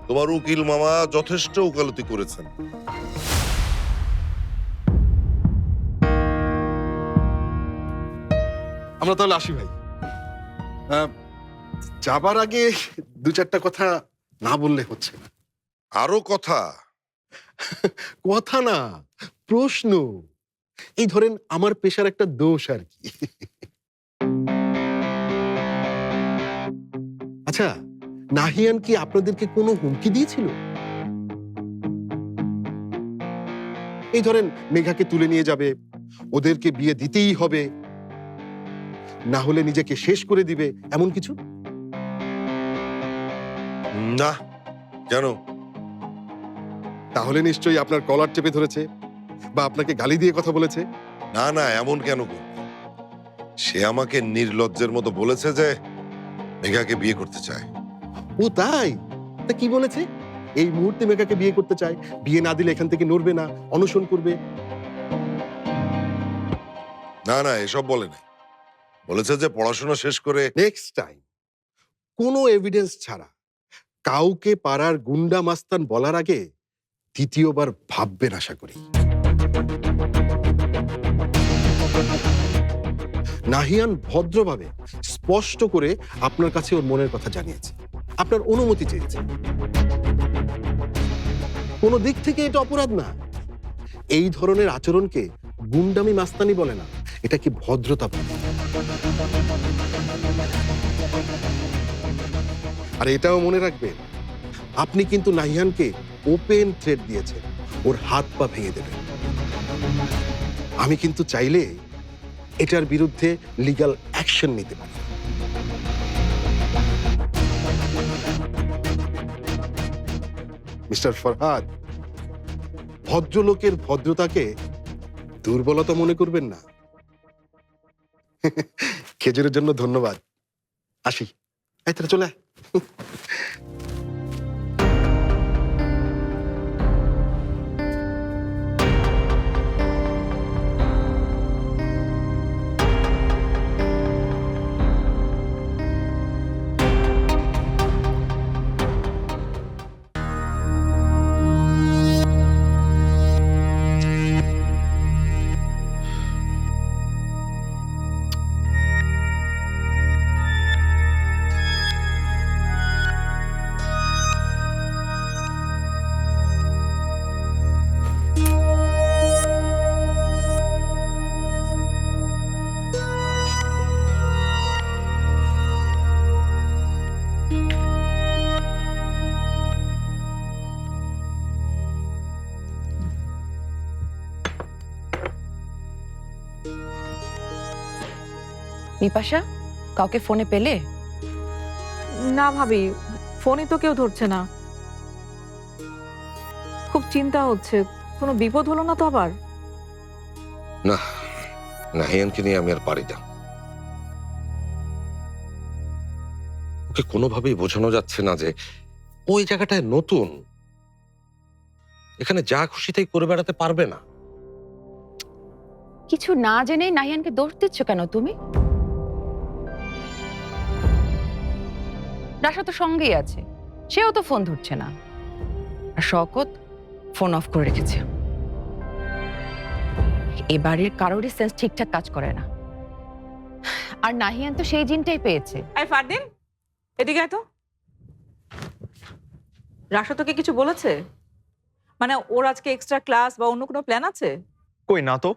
তোমার উকিল মামা যথেষ্ট ওকালতি করেছেন। আমরা তাহলে আসি ভাই। যাবার আগে দু চারটা কথা না বললে হচ্ছে না। আরো কথা? কথা না, প্রশ্ন। এই ধরেন আমার পেশার একটা দোষ আর কি। আচ্ছা, নাহিয়ান কি আপনাদেরকে কোনো হুমকি দিয়েছিল? এই ধরেন মেঘাকে তুলে নিয়ে যাবে, ওদেরকে বিয়ে দিতেই হবে, না হলে নিজেকে শেষ করে দিবে, এমন কিছু? না। কেন? তাহলে নিশ্চয়ই আপনার কলার চেপে ধরেছে বা আপনাকে গালি দিয়ে কথা বলেছে। না না, এমন কেন করবে? সে আমাকে নির্লজ্জের মতো বলেছে যে মেঘাকে বিয়ে করতে চায়। ও তাই? তা কি বলেছে? এই মুহূর্তে মেঘাকে বিয়ে করতে চায়, বিয়ে না দিলে এখান থেকে নড়বে না, অনশন করবে। না না, এসব বলে নাই। বলেছে যে পড়াশোনা শেষ করে নেক্সট টাইম কোনো এভিডেন্স ছাড়া কাউকে পাড়ার গুন্ডা মাস্তান বলার আগে দ্বিতীয়বার ভাববেন আশা করি। নাহিয়ান ভদ্রভাবে স্পষ্ট করে আপনার কাছে ওর মনের কথা জানিয়েছে, আপনার অনুমতি চেয়েছে। কোনো দিক থেকে এটা অপরাধ না। এই ধরনের আচরণকে গুন্ডামি মাস্তানি বলে না, এটা কি ভদ্রতা বলে। আর এটাও মনে রাখবেন, আপনি কিন্তু নাহিয়ানকে ওপেন থ্রেট দিয়েছেন, ওর হাত পা ভেঙে দেবেন। আমি কিন্তু চাইলে এটার বিরুদ্ধে লিগ্যাল অ্যাকশন নিতে পারি। মিস্টার ফরহাদ, ভদ্রলোকের ভদ্রতাকে দুর্বলতা মনে করবেন না। খেজুরের জন্য ধন্যবাদ। আসি। এই তাহলে চলে আয়। বিপাশা, কাউকে ফোনে পেলে? না ভাবি, ফোনই তো কেউ ধরছে না। খুব চিন্তা হচ্ছে, কোনো বিপদ হলো না তো আবার? না, নাহিয়ানকে নিয়ে আমি আর পারি না। ওকে কোনোভাবেই বোঝানো যাচ্ছে না যে ওই জায়গাটায় নতুন, এখানে যা খুশি তাই করে বেড়াতে পারবে না। কিছু না জেনেই নাহিয়ানকে দোষ দিচ্ছ কেন তুমি? রাশা তো সঙ্গেই আছে, সেও তো ফোন ধরছে না। আর শওকত ফোন অফ করে রেখেছে। এ বাড়ির কারোরই সেন্স ঠিকঠাক কাজ করে না। আর নাহিয়ান তো সেই জিনটাই পেয়েছে। এই ফারদিন, এদিকে আয় তো। রাশা তোকে কিছু বলেছে? মানে ওর আজকে এক্সট্রা ক্লাস বা অন্য কোনো প্ল্যান আছে? কই না তো।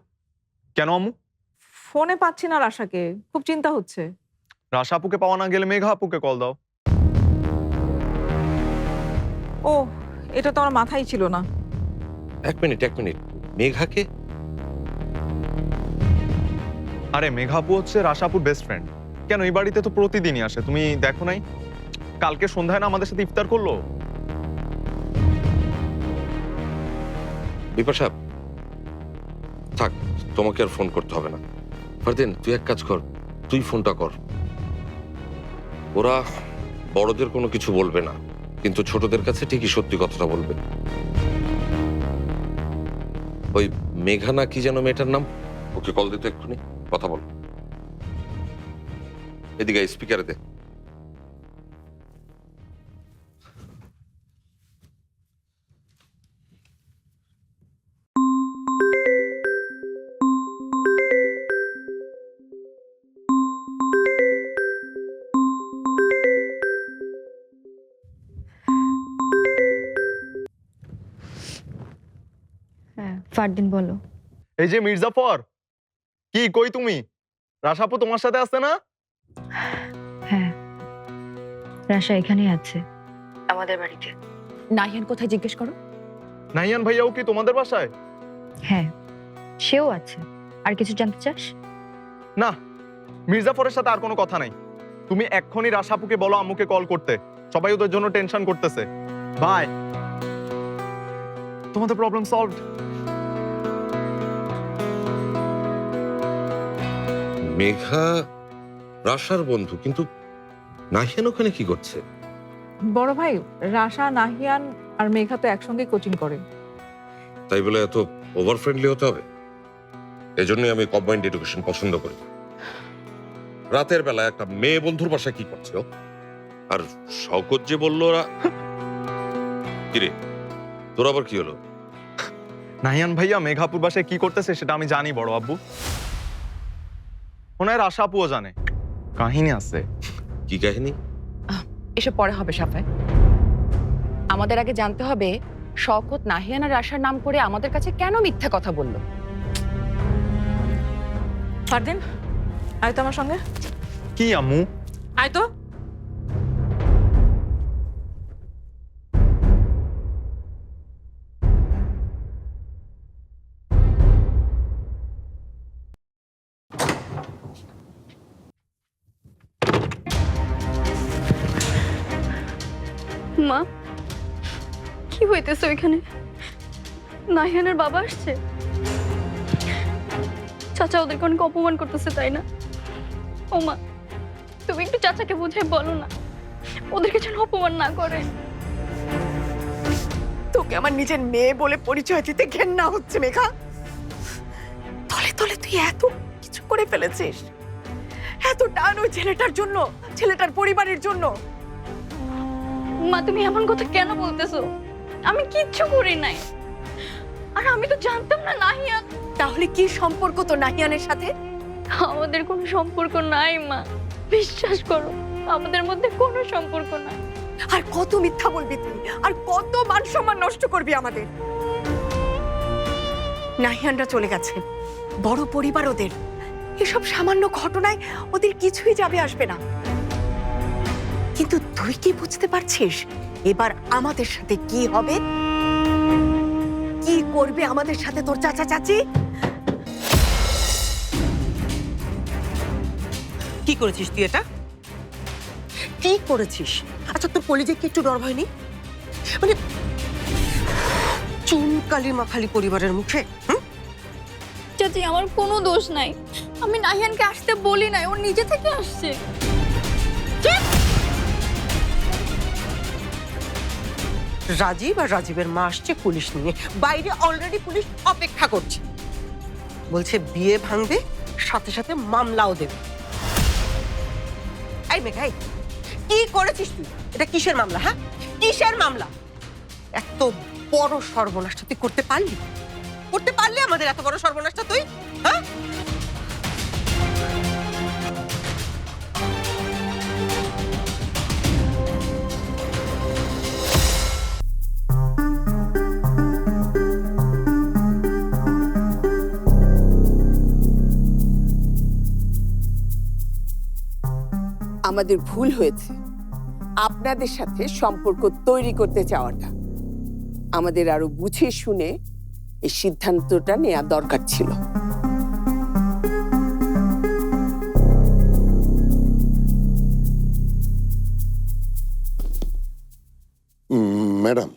কেন আম্মু? ফোনে পাচ্ছি না রাশাকে, খুব চিন্তা হচ্ছে। রাশা আপুকে পাওয়া না গেলে মেঘা আপুকে কল দাও। ও, এটা তো আমার মাথায় ছিল না। এক মিনিট, মেঘাকে? আরে মেঘা আপু হচ্ছে রাশা আপুর বেস্ট ফ্রেন্ড। কেন, এই বাড়িতে তো প্রতিদিনই আসে, তুমি দেখো নাই? কালকে সন্ধ্যায় না আমাদের সাথে ইফতার করলো। বিপাশা, থাক, তোমাকে আর ফোন করতে হবে না। ফারদিন, তুই এক কাজ কর, তুই ফোনটা কর। ওরা বড়দের কোনো কিছু বলবে না, কিন্তু ছোটদের কাছে ঠিকই সত্যি কথাটা বলবে। ওই মেঘা না কি যেন মেয়েটার নাম, ওকে কল দিতে এক্ষুনি, কথা বল। এদিকে স্পিকারে দে। হ্যাঁ ফারদিন বলো। এই যে মির্জাফর, কি কই তুমি? রাশা আপু তোমার সাথে আসছে না? হ্যাঁ, রাশা এখানেই আছে আমাদের বাড়িতে। নাহিয়ান কোথায় জিজ্ঞেস করো। নাহিয়ান ভাইয়াও কি তোমাদের বাসায়? হ্যাঁ, সেও আছে। আর কিছু জানতে চাস? না, মির্জাফরের সাথে আর কোনো কথা নাই। তুমি এক্ষুনি রাশা আপুকে বলো আম্মুকে কল করতে, সবাই ওদের জন্য টেনশন করতেছে। বাই, তোমাদের প্রবলেম সলভড। মেঘা রাশার বন্ধু, কিন্তু নাহিয়ান ওখানে কি করছে? বড় ভাই, রাশা, নাহিয়ান আর মেঘা তো একসঙ্গে কোচিং করে। তাই বলে এত ওভার ফ্রেন্ডলি হতে হবে? এজন্যই আমি কম্বাইন্ড এডুকেশন পছন্দ করি। রাতের বেলা একটা মেয়ে বন্ধুর বাসায় কি করছে ও? আর শওকত যে বললো ওরা, কিরে তোর আবার কি হলো? নাহিয়ান ভাইয়া মেঘাপুর বাসায় কি করতেছে সেটা আমি জানি বড় আব্বু। মনে হয় রাশা আপুও জানে। কাহিনী আছে। কি কাহিনী? এসব পরে হবে সাফায়। আমাদের আগে জানতে হবে শওকত নাহিয়ান আর রাশার নাম করে আমাদের কাছে কেন মিথ্যা কথা বললো। ফারদিন, আয় তো আমার সঙ্গে। কি আম্মু? আয় তো। মা, কি হইতেছে ওইখানে? নাহিয়ানের বাবা আসছে? চাচা ওদেরকে অনেক অপমান করতেছে, তাই না? ও মা, তুমি একটু চাচাকে বুঝাই বলো না, ওদেরকে যেন অপমান না করে। তোকে আমার নিজের মেয়ে বলে পরিচয় দিতে ঘেন্না হচ্ছে মেঘা। তলে তলে তুই এত কিছু করে ফেলেছিস, এত টান ওই ছেলেটার জন্য, ছেলেটার পরিবারের জন্য। মা, তুমি এমন কথা কেন বলতেছো? আমি কিচ্ছু করি নাই। আর আমি তো জানতাম না নাহিয়ান। তাহলে কি সম্পর্ক তো নাহিয়ানের সাথে? আমাদের কোনো সম্পর্ক নাই মা, বিশ্বাস করো, আমাদের মধ্যে কোনো সম্পর্ক নাই। আর কত মিথ্যা বলবি তুই, আর কত মান সম্মান নষ্ট করবি আমাদের। নাহিয়ানরা চলে গেছে, বড় পরিবার ওদের। এসব সামান্য ঘটনায় ওদের কিছুই যাবে আসবে না। কিন্তু তুই কি বুঝতে পারছিস এবার আমাদের সাথে কি হবে? কি করবে আমাদের সাথে তোর চাচা চাচি? কি করেছিস তুই এটা? কি করেছিস? আচ্ছা তোর কলিজে কি একটু ডর হয়নি? মানে চুনকালি মাখালি পরিবারের মুখে। চাচি আমার কোনো দোষ নাই, আমি নাহিয়ানকে আসতে বলি নাই, ও নিজে থেকে আসছে। রাজীব আর রাজীবের মা আসছে পুলিশ নিয়ে, বাইরে অলরেডি পুলিশ অপেক্ষা করছে, বলছে বিয়ে ভাঙবে, সাথে সাথে মামলাও দেবে। এই মেঘাই, কি করেছিস তুই? এটা কিসের মামলা? হ্যাঁ, কিসের মামলা? এত বড় সর্বনাশটা তুই করতে পারলি? করতে পারলি আমাদের এত বড় সর্বনাশটা তুই? হ্যাঁ, আমাদের ভুল হয়েছে আপনাদের সাথে সম্পর্ক তৈরি করতে চাওয়াটা। আমাদের আরো বুঝে শুনে এই সিদ্ধান্তটা নেওয়া দরকার ছিল। ম্যাডাম,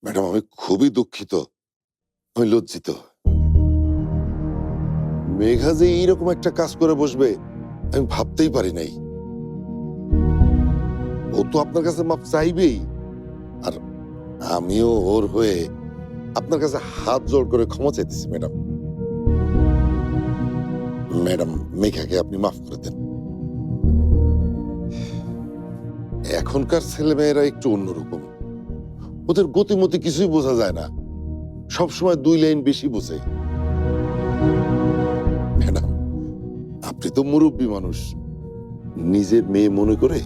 ম্যাডাম আমি খুবই দুঃখিত, আমি লজ্জিত। মেঘা যে এইরকম একটা কাজ করে বসবে আমি ভাবতেই পারি নাই। ও তো আপনার কাছে মাপ চাইবেই, আর আমিও ওর হয়ে আপনার কাছে হাত জোড় করে ক্ষমা চাইতেছি ম্যাডাম। ম্যাডাম, মেঘাকে আপনি মাফ করে দেন। এখনকার ছেলেমেয়েরা একটু অন্যরকম, ওদের গতিমতি কিছুই বোঝা যায় না, সবসময় 2 লাইন বেশি বোঝে। ম্যাডাম, আপনি তো মুরব্বী মানুষ, নিজের মেয়ে মনে করে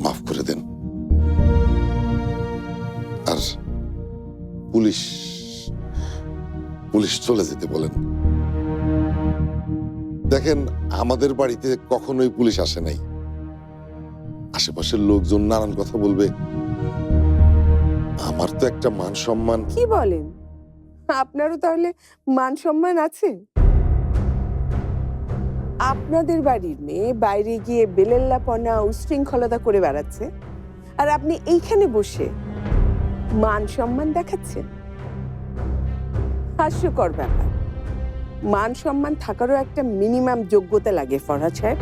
মাফ করে দেন। আর পুলিশ পুলিশ চলে যেতে বলেন। দেখেন, আমাদের বাড়িতে কখনোই পুলিশ আসে নাই। আশেপাশের লোকজন নানান কথা বলবে, আমার তো একটা মান সম্মান। কি বলেন? আপনারও তাহলে মান সম্মান আছে? আপনাদের বাড়ির মেয়ে বাইরে গিয়ে বেলেল্লাপনা উশৃঙ্খলতা করে বেড়াচ্ছে, আর আপনি এইখানে বসে মান সম্মান দেখাচ্ছেন? হাস্যকর ব্যাপার। মান সম্মান থাকারও একটা মিনিমাম যোগ্যতা লাগে ফরহাদ সাহেব।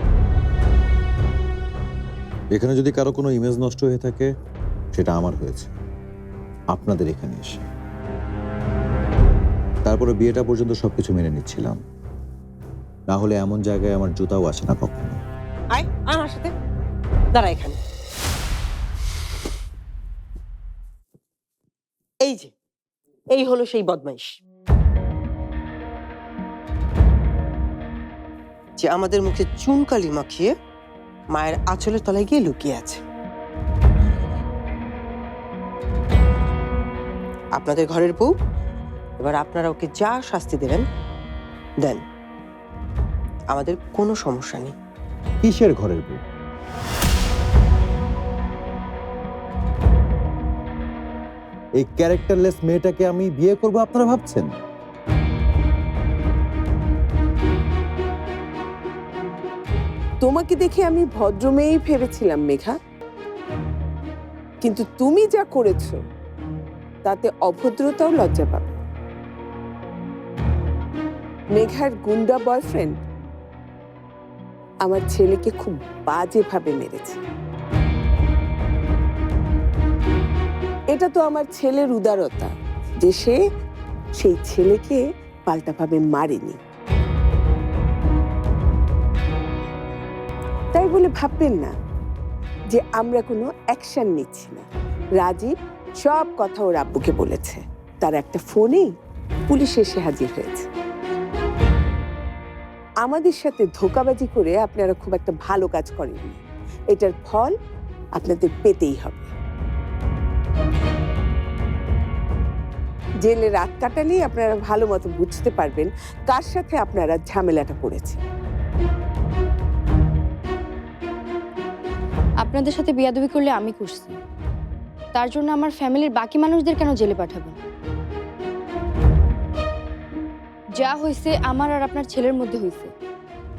এখানে যদি কারো কোনো ইমেজ নষ্ট হয়ে থাকে সেটা আমার হয়েছে আপনাদের এখানে এসে। তারপরে বিয়েটা পর্যন্ত সবকিছু মেনে নিচ্ছিলাম, না হলে এমন জায়গায় আমার জুতাও আসে না কখনো। আয় আমার সাথে দাঁড়া এখানে। এই যে, এই হলো সেই বদমাইশ যে আমাদের মুখে চুনকালি মাখিয়ে মায়ের আঁচলের তলায় গিয়ে লুকিয়ে আছে। আপনাদের ঘরের বউ, এবার আপনারা ওকে যা শাস্তি দেবেন দেন, আমাদের কোনো সমস্যা নেই। কিসের ঘরের বউ? এই ক্যারেক্টারলেস মেয়েটাকে আমি বিয়ে করব আপনারা ভাবছেন? তোমাকে দেখে আমি ভদ্র মেয়েই ভেবেছিলাম মেঘা, কিন্তু তুমি যা করেছো তাতে অভদ্রতাও লজ্জা পাবে। মেঘার গুন্ডা বয়ফ্রেন্ড আমার ছেলেকে খুব বাজেভাবে মেরেছে। এটা তো আমার ছেলের উদারতা যে সে সেই ছেলেকে পাল্টাভাবে মারেনি। তাই বলে ভাববেন না যে আমরা কোনো অ্যাকশন নিচ্ছি না। রাজীব সব কথা ওর আব্বুকে বলেছে, তার একটা ফোনেই পুলিশ এসে হাজির হয়েছে। আমাদের সাথে ধোঁকাবাজি করে আপনারা খুব একটা ভালো কাজ করেননি, এটার ফল আপনাদের পেতেই হবে। জেলে রাত কাটালেই আপনারা ভালো মতো বুঝতে পারবেন কার সাথে আপনারা ঝামেলাটা করেছে। আপনাদের সাথে বিয়াদবি করলে আমি করছি, তার জন্য আমার ফ্যামিলির বাকি মানুষদের কেন জেলে পাঠাবেন? যা হয়েছে আমার আর আপনার ছেলের মধ্যে হয়েছে,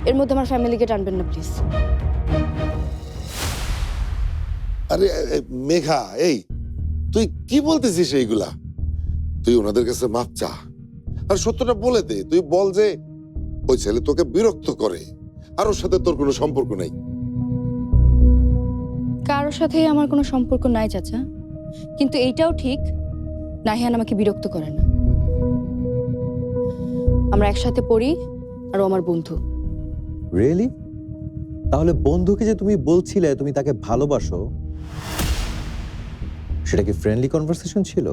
এর মধ্যে আমার ফ্যামিলিকে টানবেন না প্লিজ। আরে মেঘা, এই তুই কি বলতেছিস এইগুলা? তুই ওনাদের কাছে মাপ চা, আর সত্যটা বলে দে। তুই বল যে ওই ছেলে তোকে বিরক্ত করে, আর ওর সাথে তোর কোনো সম্পর্ক নাই। কারোর সাথে আমার কোনো সম্পর্ক নাই চাচা, কিন্তু এইটাও ঠিক নাহিয়ান আমাকে বিরক্ত করে না। আমরা একসাথে পড়ি আর ও আমার বন্ধু। রিয়েলি? তাহলে বন্ধুকে যে তুমি বলছিলে তুমি তাকে ভালোবাসো, সেটা কি ফ্রেন্ডলি কনভারসেশন ছিল?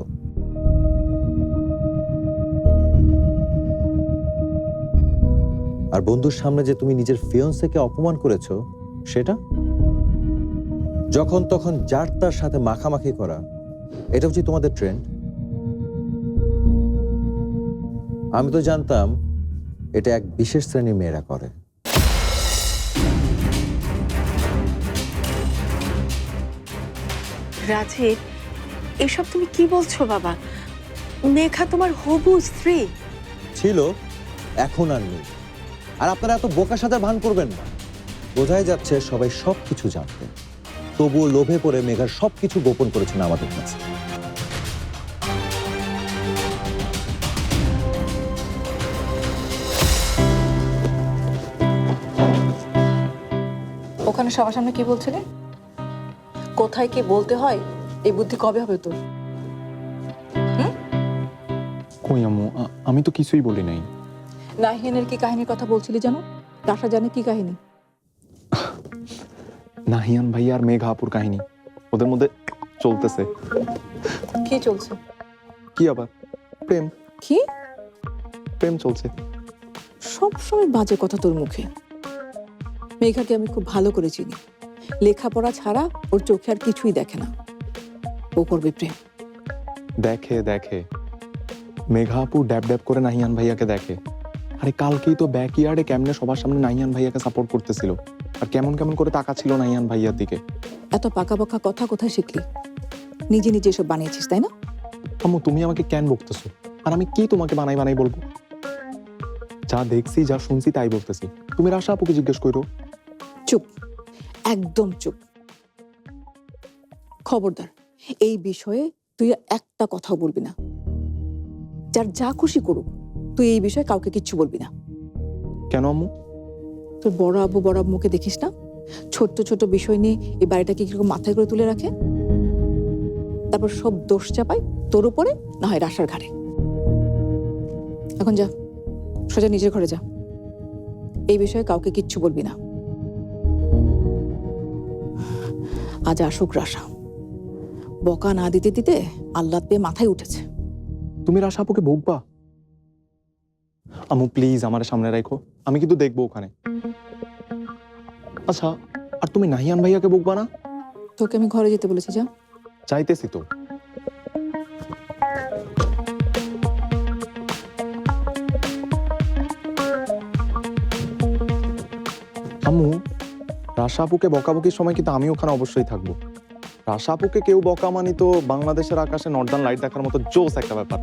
আর বন্ধুর সামনে যে তুমি নিজের ফিয়ন্সেকে অপমান করেছো, সেটা যখন তখন যার তার সাথে মাখামাখি করা, এটা হচ্ছে তোমাদের ট্রেন্ড। আমি তো জানতাম এটা এক বিশেষ শ্রেণীর মেয়েরা করে। রাজীব, এসব তুমি কি বলছো বাবা? মেঘা তোমার হবু স্ত্রী ছিল, এখন আর নেই। আর আপনারা এত বোকা সাজার ভান করবেন না। বোঝাই যাচ্ছে সবাই সবকিছু জানতেন, তবুও লোভে পড়ে মেঘার সবকিছু গোপন করেছেন আমাদের কাছে। ওখানে সবার সামনে কি বলছিলি? কোথায় কি বলতে হয় এই বুদ্ধি কবে হবে তোর? কই আম্মু, আমি তো কিছুই বলি নাই। নাহিয়ানের কি কাহিনীর কথা বলছিলি জানো? রাশা জানে কি কাহিনী? নাহিয়ান ভাই আর মেঘা আপুর কাহিনী ওদের মধ্যে চলতেছে। কি চলছে? কি আবার? প্রেম। কি প্রেম চলছে? সব সময় বাজে কথা তোর মুখে। মেঘাকে আমি খুব ভালো করে চিনি। লেখাপড়া ছাড়া ওর চোখে আর কিছুই দেখে না। ও করবে প্রেম। দেখে দেখে মেঘা আপু ড্যাব ড্যাব করে নাহিয়ান ভাইয়াকে দেখে। আরে কালকেই তো ব্যাকইয়ার্ডে কেমনে সবার সামনে নাহিয়ান ভাইয়াকে সাপোর্ট করতেছিল, আর কেমন কেমন করে তাকাচ্ছিল নাহিয়ান ভাইয়ার দিকে। এত পাকা পাকা কথা কোথায় শিখলি? নিজে নিজে এসব বানিয়েছিস তাই না? আম্মু তুমি আমাকে কেন বকতেছো? আর আমি কি তোমাকে বানাই বানাই বলবো? যা দেখছি যা শুনছি তাই বলতেছি। তুমি রাশা আপুকে জিজ্ঞেস করো। চুপ, একদম চুপ। খবরদার, এই বিষয়ে তুই একটা কথাও বলবি না। যার যা খুশি করুক, তুই এই বিষয়ে কাউকে কিচ্ছু বলবি না। কেন আম্মু? তোর বড় আব্বুকে দেখিস না? ছোট্ট ছোট বিষয় নিয়ে এই বাড়িটাকে কিরকম মাথায় করে তুলে রাখে, তারপর সব দোষ চাপায় তোর উপরে, না হয় রাশার ঘাড়ে। এখন যা, সোজা নিজের ঘরে যা। এই বিষয়ে কাউকে কিচ্ছু বলবি না। আজ আসুক রাশা। বকা না দিতে দিতে আল্লাহ পেয়ে মাথায় উঠেছে। তুমি রাশা আপুকে বকবা? আম্মু প্লিজ আমার সামনে রাখো, আমি কিন্তু দেখবো ওখানে। আচ্ছা, আর তুমি নাহিয়ান ভাইয়াকে বকবা না? তোকে আমি ঘরে যেতে বলেছি, যা। চাইতেছি তো। আম্মু, রাশা আপুকে বকাবকির সময় কিন্তু আমি ওখানে অবশ্যই থাকবো। রাশা আপুকে কেউ বকা মানি তো বাংলাদেশের আকাশে নর্দার্ন লাইট দেখার মতো জোস একটা ব্যাপার।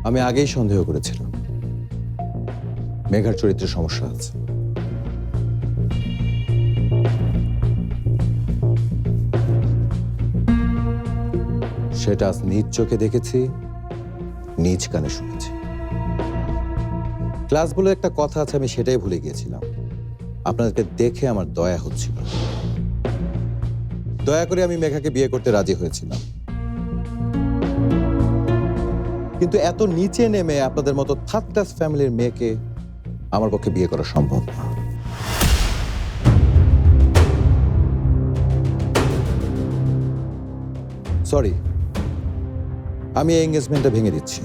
আমি আগেই সন্দেহ করেছিলাম মেঘার চরিত্রে সমস্যা আছে। সেটা আজ নিজ চোখে দেখেছি, নিজ কানে শুনেছি। ক্লাস বলে একটা কথা আছে, আমি সেটাই ভুলে গিয়েছিলাম। আপনাদেরকে দেখে আমার দয়া হচ্ছিল। দয়া করে আমি মেঘাকে বিয়ে করতে রাজি হয়েছিলাম, কিন্তু এত নিচে নেমে আপনাদের মতো থার্ড ক্লাস ফ্যামিলির মেয়েকে আমার পক্ষে বিয়ে করা সম্ভব না। সরি, আমি এই এঙ্গেজমেন্টটা ভেঙে দিচ্ছি।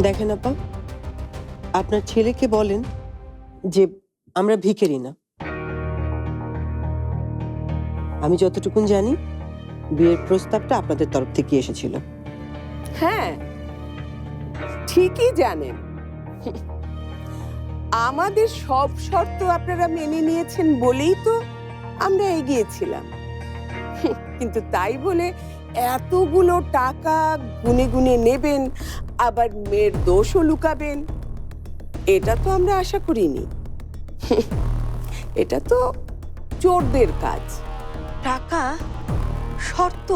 দেখেন আপা, আপনার ছেলেকে বলেন যে আমরা ভিখারি না। আমি যতটুকুন জানি বিয়ের প্রস্তাবটা আপনাদের তরফ থেকে এসেছিল। হ্যাঁ, ঠিকই জানেন আমাদের সব শর্ত আপনারা মেনে নিয়েছেন বলেই তো আমরা এগিয়েছিলাম। কিন্তু তাই বলে এতগুলো টাকা গুনে গুনে নেবেন, আবার মেয়ের দোষও লুকাবেন, এটা তো আমরা আশা করিনি। এটা তো চোরদের কাজ। টাকা, শর্ত,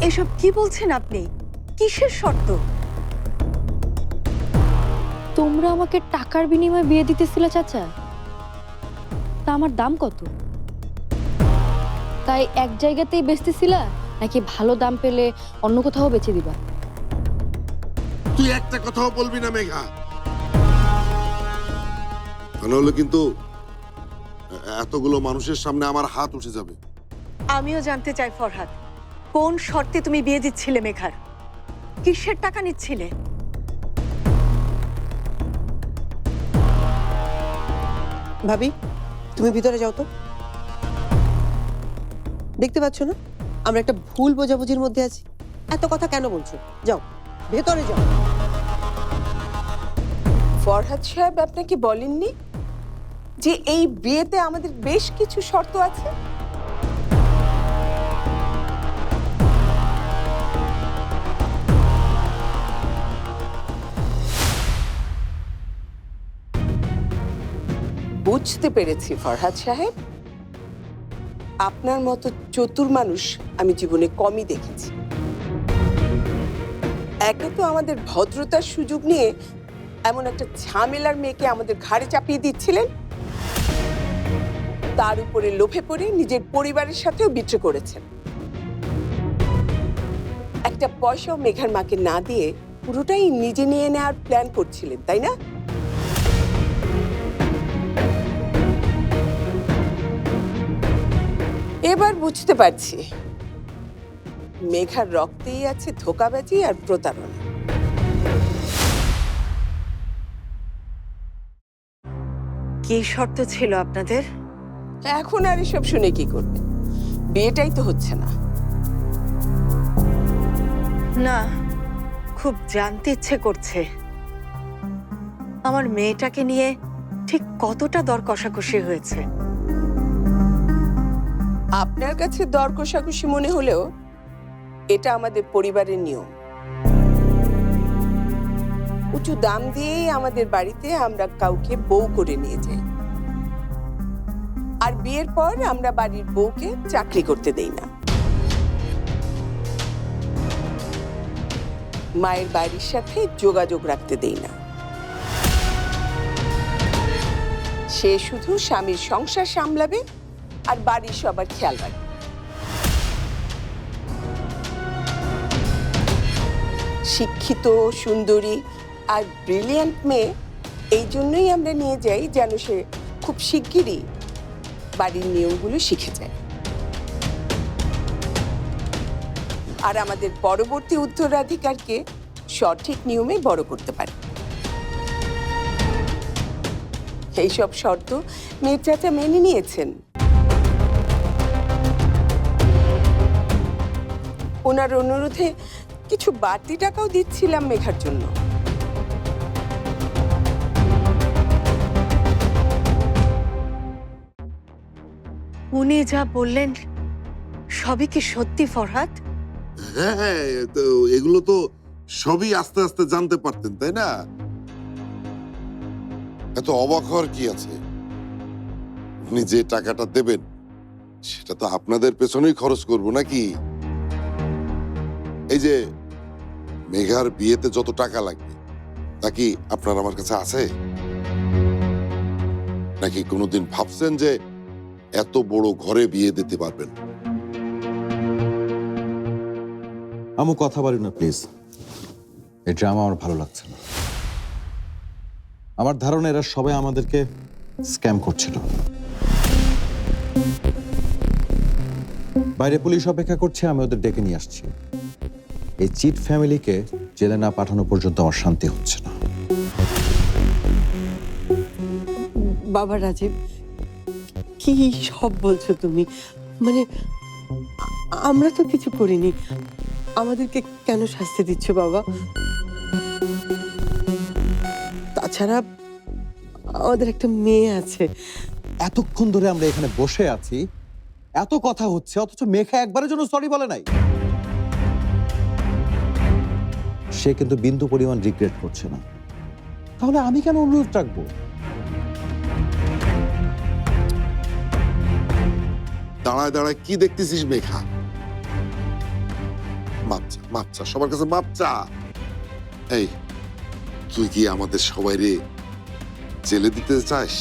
এসব কি বলছেন আপনি? কিসের শর্ত? তোমরা আমাকে টাকার বিনিময়ে বিয়ে দিতেছিলে চাচা, তা আমার দাম কত? তাই এক জায়গাতেই বেচতেছিলা নাকি ভালো দাম পেলে অন্য কোথাও বেচে দিবা? তুই একটা কথাও বলবি না মেঘা, হলো কিন্তু এতগুলো মানুষের সামনে আমার হাত উঠে যাবে। আমিও জানতে চাই ফরহাদ, কোন শর্তে তুমি বিয়ে দিচ্ছিলে মেঘার? কিসের টাকা নিচ্ছিলে? ভাবি, তুমি ভিতরে যাও তো। দেখতে পাচ্ছ না আমরা একটা ভুল বোঝাবুঝির মধ্যে আছি? এত কথা কেন বলছো? যাও ভেতরে যাও। ফরহাদ সাহেব আপনাকে বলেননি যে এই বিয়েতে আমাদের বেশ কিছু শর্ত আছে? বুঝতে পেরেছি ফরহাদ সাহেব, আপনার মতো চতুর মানুষ আমি জীবনে কমই দেখেছি। একে তো আমাদের ভদ্রতার সুযোগ নিয়ে এমন একটা ঝামেলার মেয়েকে আমাদের ঘাড়ে চাপিয়ে দিচ্ছিলেন, তার উপরে লোভে পড়ে নিজের পরিবারের সাথেও বিট্রে করেছেন। একটা পয়সাও মেঘার মাকে না দিয়ে পুরোটাই নিজে নিয়ে নেওয়ার প্ল্যান করছিলেন, তাই না? এবার বুঝতে পারছি মেঘার রক্তেই আছে ধোঁকাবাজি আর প্রতারণা। কি শর্ত ছিল আপনাদের? এখন আর এসব শুনে কি করবে? বিয়েটাই তো হচ্ছে না। না, খুব জানতে ইচ্ছে করছে আমার মেয়েটাকে নিয়ে ঠিক কতটা দর কষাকষি হয়েছে। আপনার কাছে দর কষাকষি মনে হলেও এটা আমাদের পরিবারের নিয়ম। উঁচু দাম দিয়েই আমাদের বাড়িতে আমরা কাউকে বউ করে নিয়ে যাই, আর বিয়ের পর আমরা বাড়ির বউকে চাকরি করতে দেই না। মায়ের বাড়ির সাথে যোগাযোগ রাখতে দেই না। সে শুধু স্বামীর সংসার সামলাবে আর বাড়ির সবার খেয়াল রাখবে। শিক্ষিত, সুন্দরী আর ব্রিলিয়ান্ট মেয়ে এই জন্যই আমরা নিয়ে যাই যেন সে খুব শিগগিরই বাড়ির নিয়মগুলো শিখে যায় আর আমাদের পরবর্তী উত্তরাধিকারকে সঠিক নিয়মে বড় করতে পারে। এইসব শর্ত মেয়ের চাচা মেনে নিয়েছেন। ওনার অনুরোধে কিছু বাড়তি টাকাও দিচ্ছিলাম মেঘার জন্য। উনি যা বললেন সবই কি সত্যি ফরহাদ? হ্যাঁ, তো এগুলো তো সবই আস্তে আস্তে জানতে পারতেন, তাই না? এত অবাক হওয়ার কি আছে? উনি যে টাকাটা দেবেন সেটা তো আপনাদের পেছনেই খরচ করবো নাকি? এই যে মেঘার বিয়েতে যত টাকা লাগবে তা কি আপনার আমার কাছে আছে? নাকি কোনোদিন ভাবছেন যে এত বড় ঘরে বিয়ে দিতে পারবেন? আমু কথা বলি না প্লিজ, এই ড্রামা আমার ভালো লাগছে না। আমার ধারণা এরা সবাই আমাদেরকে স্ক্যাম করছিল। বাইরে পুলিশ অপেক্ষা করছে, আমি ওদের ডেকে নিয়ে আসছি। এই চিট ফ্যামিলিকে জেলে না পাঠানো পর্যন্ত আমার শান্তি হচ্ছে না। বাবা রাজীব, কি সব বলছো তুমি? মানে আমরা তো কিছু করিনি, আমাদেরকে কেন শাস্তি দিচ্ছ বাবা? তাছাড়া আমাদের একটা মেয়ে আছে। এতক্ষণ ধরে আমরা এখানে বসে আছি, এত কথা হচ্ছে, অথচ মেঘা একবারের জন্য সরি বলে নাই। সে কিন্তু বিন্দু পরিমাণ রিগ্রেট করছে না, তাহলে আমি কেন অনুরোধ রাখবো? দাঁড়ায় দাঁড়ায় কি দেখতেছিস মেঘা? মাপচা মাপচা, সবার কাছে মাপচা। এই, তুই কি আমাদের সবাই রে জেলে দিতে চাস?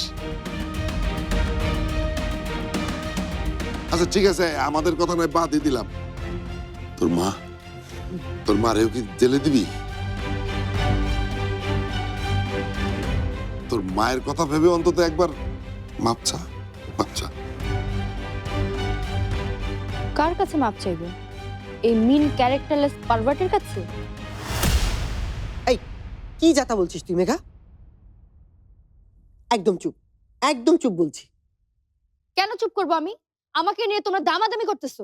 আচ্ছা ঠিক আছে, আমাদের কথা নয় বাদই দিলাম, তোর মারেও কি জেলে দিবি? তোর মায়ের কথা ভেবে অন্তত একবার মাপচা মাপচা। কার কাছে মাপ চাইবে? এই মিন ক্যারেক্টারলেস পারভার্টের কাছে? এই কি যাতা বলছিস তুই মেঘা? একদম চুপ, একদম চুপ বলছি। কেন চুপ করবো আমি? আমাকে নিয়ে তোমরা দামাদামি করতেছো।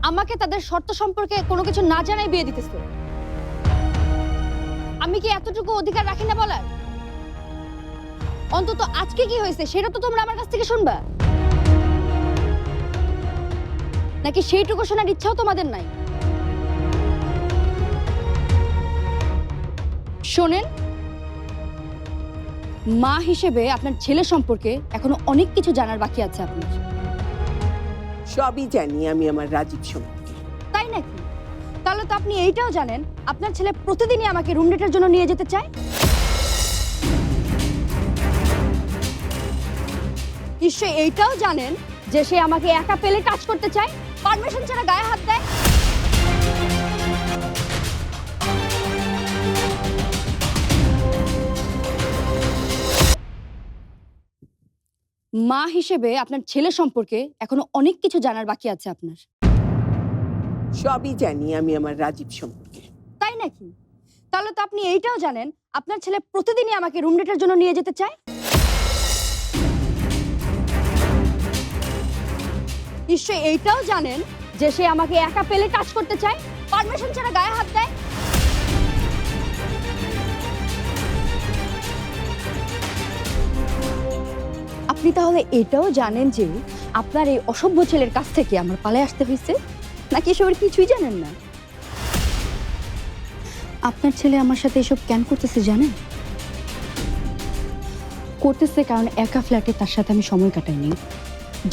আমাকে তাদের শর্ত সম্পর্কে কোনো কিছু না জানাই বিয়ে দিতেছো। আমি কি এতটুকু অধিকার রাখি না বলার? অন্তত আজকে কি হয়েছে সেটা তো তোমরা আমার কাছ থেকে শুনবা, নাকি সেইটুকু শোনার ইচ্ছাও তোমাদের নাই? শোনেন, মা হিসেবে আপনার ছেলে সম্পর্কে এখনো অনেক কিছু জানার বাকি আছে আপনার। সবই জানি আমি আমার রাজীব সম্পর্কে। তাই নাকি? তাহলে তো আপনি এইটাও জানেন আপনার ছেলে প্রতিদিনই আমাকে রুম ডেটের জন্য নিয়ে যেতে চায়। নিশ্চয়ই এইটাও জানেন যে সে আমাকে একা পেলে টাচ করতে চায়, পারমিশন ছাড়া গায়ে হাত দেয়। মা হিসেবে আপনার ছেলে সম্পর্কে এখনো অনেক কিছু জানার বাকি আছে আপনার। সবই জানি আমি আমার রাজীব সম্পর্কে। তাই নাকি? তাহলে তো আপনি এইটাও জানেন আপনার ছেলে প্রতিদিনই আমাকে রুম ডেটের জন্য নিয়ে যেতে চায়। নিশ্চয়ই এইটাও জানেন যে সে আমাকে একা পেলে টাচ করতে চায়, পারমিশন ছাড়া গায়ে হাত দেয়। আপনি তাহলে এটাও জানেন যে আপনার এই অসভ্য ছেলের কাছ থেকে আমার পালায় আসতে হয়েছে, নাকি এসবের কিছুই জানেন না? আপনার ছেলে আমার সাথে এসব কেন করতেছে জানেন? করতেছে কারণ একা ফ্ল্যাটে তার সাথে আমি সময় কাটাইনি।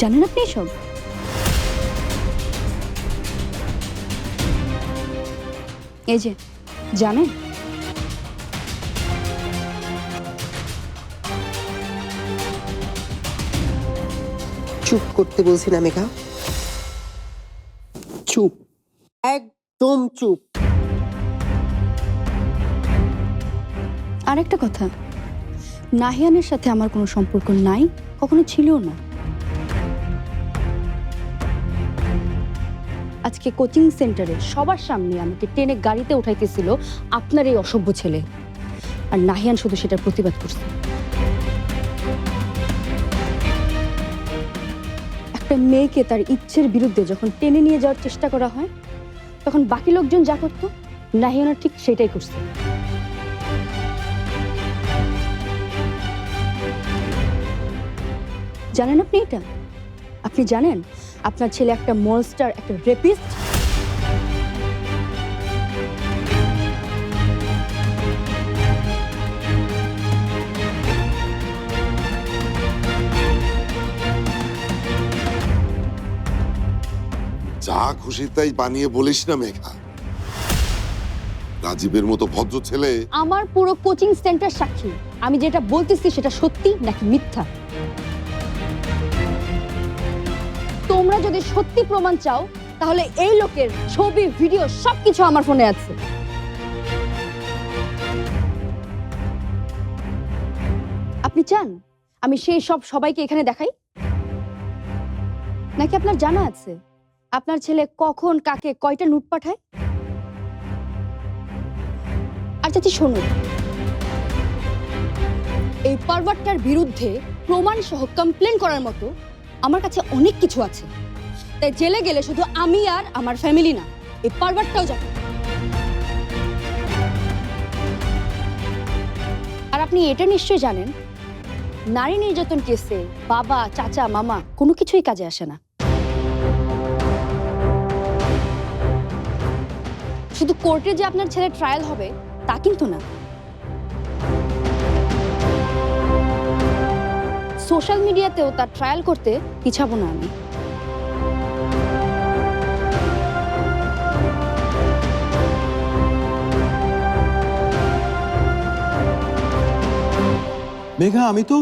জানেন আপনি এসব? এই যে জানেন, চুপ করতে বলছি না মেঘা? চুপ, একদম চুপ। আরেকটা কথা, নাহিয়ানের সাথে আমার কোনো সম্পর্ক নাই, কখনো ছিলও না। আজকে কোচিং সেন্টারে সবার সামনে আমাকে টেনে গাড়িতে উঠাইতেছিল আপনার এই অসভ্য ছেলে, আর নাহিয়ান শুধু সেটার প্রতিবাদ করছে। একটা মেয়েকে তার ইচ্ছের বিরুদ্ধে যখন টেনে নিয়ে যাওয়ার চেষ্টা করা হয়, তখন বাকি লোকজন যা করতো নাহিয়ানা ঠিক সেটাই করছে। জানেন আপনি এটা? আপনি জানেন আপনার ছেলে একটা মনস্টার, একটা রেপিস্ট। যা খুশি তাই বানিয়ে বলিস না মেঘা। রাজীবের মতো ভদ্র ছেলে। আমার পুরো কোচিং সেন্টার সাক্ষী আমি যেটা বলতেছি সেটা সত্যি নাকি মিথ্যা। তোমরা যদি সত্যি প্রমাণ চাও তাহলে এই লোকের ছবি, ভিডিও সবকিছু আমার ফোনে আছে। আপনি চান আমি সেই সব সবাইকে এখানে দেখাই, নাকি আপনার জানা আছে আপনার ছেলে কখন কাকে কয়টা নোট পাঠায়? আর চাচি শুনুন, এই পারভার্টটার বিরুদ্ধে প্রমাণ সহ কমপ্লেন করার মতো আমার কাছে অনেক কিছু আছে। তাই জেলে গেলে শুধু আমি আর আমার ফ্যামিলি না, এই পারভার্টটাও যাবে। আপনি এটা নিশ্চয়ই জানেন, নারী নির্যাতন কেসে বাবা, চাচা, মামা কোনো কিছুই কাজে আসে না। শুধু কোর্টে যে আপনার ছেলে ট্রায়াল হবে তা কিন্তু না। সোশ্যাল মিডিয়াতেও তার ট্রায়াল করতে পিছাবো না আমি। মেঘা, আমি তো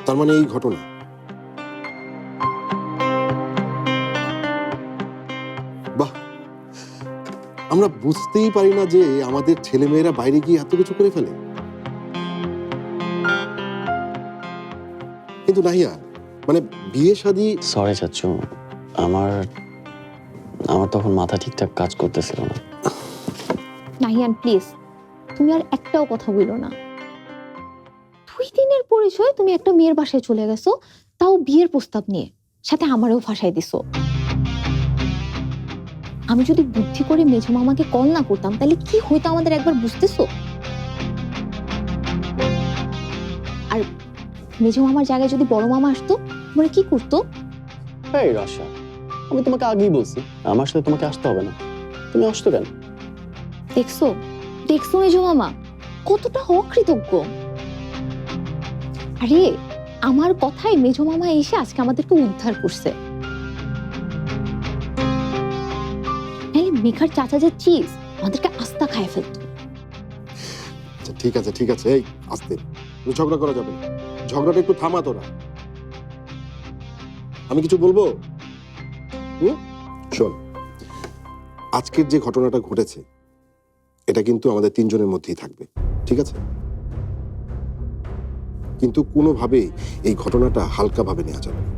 তার মানে এই ঘটনা। বাহ, আমরা বুঝতেই পারি না যে আমাদের ছেলেমেয়েরা বাইরে গিয়ে এত কিছু করে ফেলে। কিন্তু নাহিয়া, মানে বিয়ে শাদী। সরি চাচ্চু, আমার তখন মাথা ঠিকঠাক কাজ করতেছিল না। নাহিয়ান প্লিজ, তুমি আর একটাও কথা বলো না। 2 দিনের পরিচয় তুমি একটা মেয়ের বাসায় চলে গেছো, তাও বিয়ের প্রস্তাব নিয়ে, সাথে আমারও ফাঁসাই দিছো। আমি যদি বুদ্ধি করে মেজো মামাকে কল না করতাম তাহলে কি হইতো আমাদের একবার বুঝতেছো? আর মেজো মামার জায়গায় যদি বড় মামা আসতো, তোমরা কি করতো? এই রাশা, আমি তোমাকে আগেই বলছি আমার সাথে তোমাকে আসতে হবে না, তুমি আসতো কেন? দেখছো দেখছো মেজো মামা কতটা অকৃতজ্ঞ। আরে আমার কথাই মেজো মামা এসে আজকে আমাদেরকে উদ্ধার করছে। নাহলে মেঘার চাচা যে চিজ আমাদেরকে আস্তা খায় ফেলতো। আচ্ছা ঠিক আছে ঠিক আছে, এই আস্তে, ঝগড়া করা যাবে না, ঝগড়াটা একটু থামা তোরা। আমি কিছু বলবো? শোন, আজকের যে ঘটনাটা ঘটেছে এটা কিন্তু আমাদের 3 জনের মধ্যেই থাকবে, ঠিক আছে? কিন্তু কোনোভাবেই এই ঘটনাটা হালকাভাবে নেওয়া যাবে না।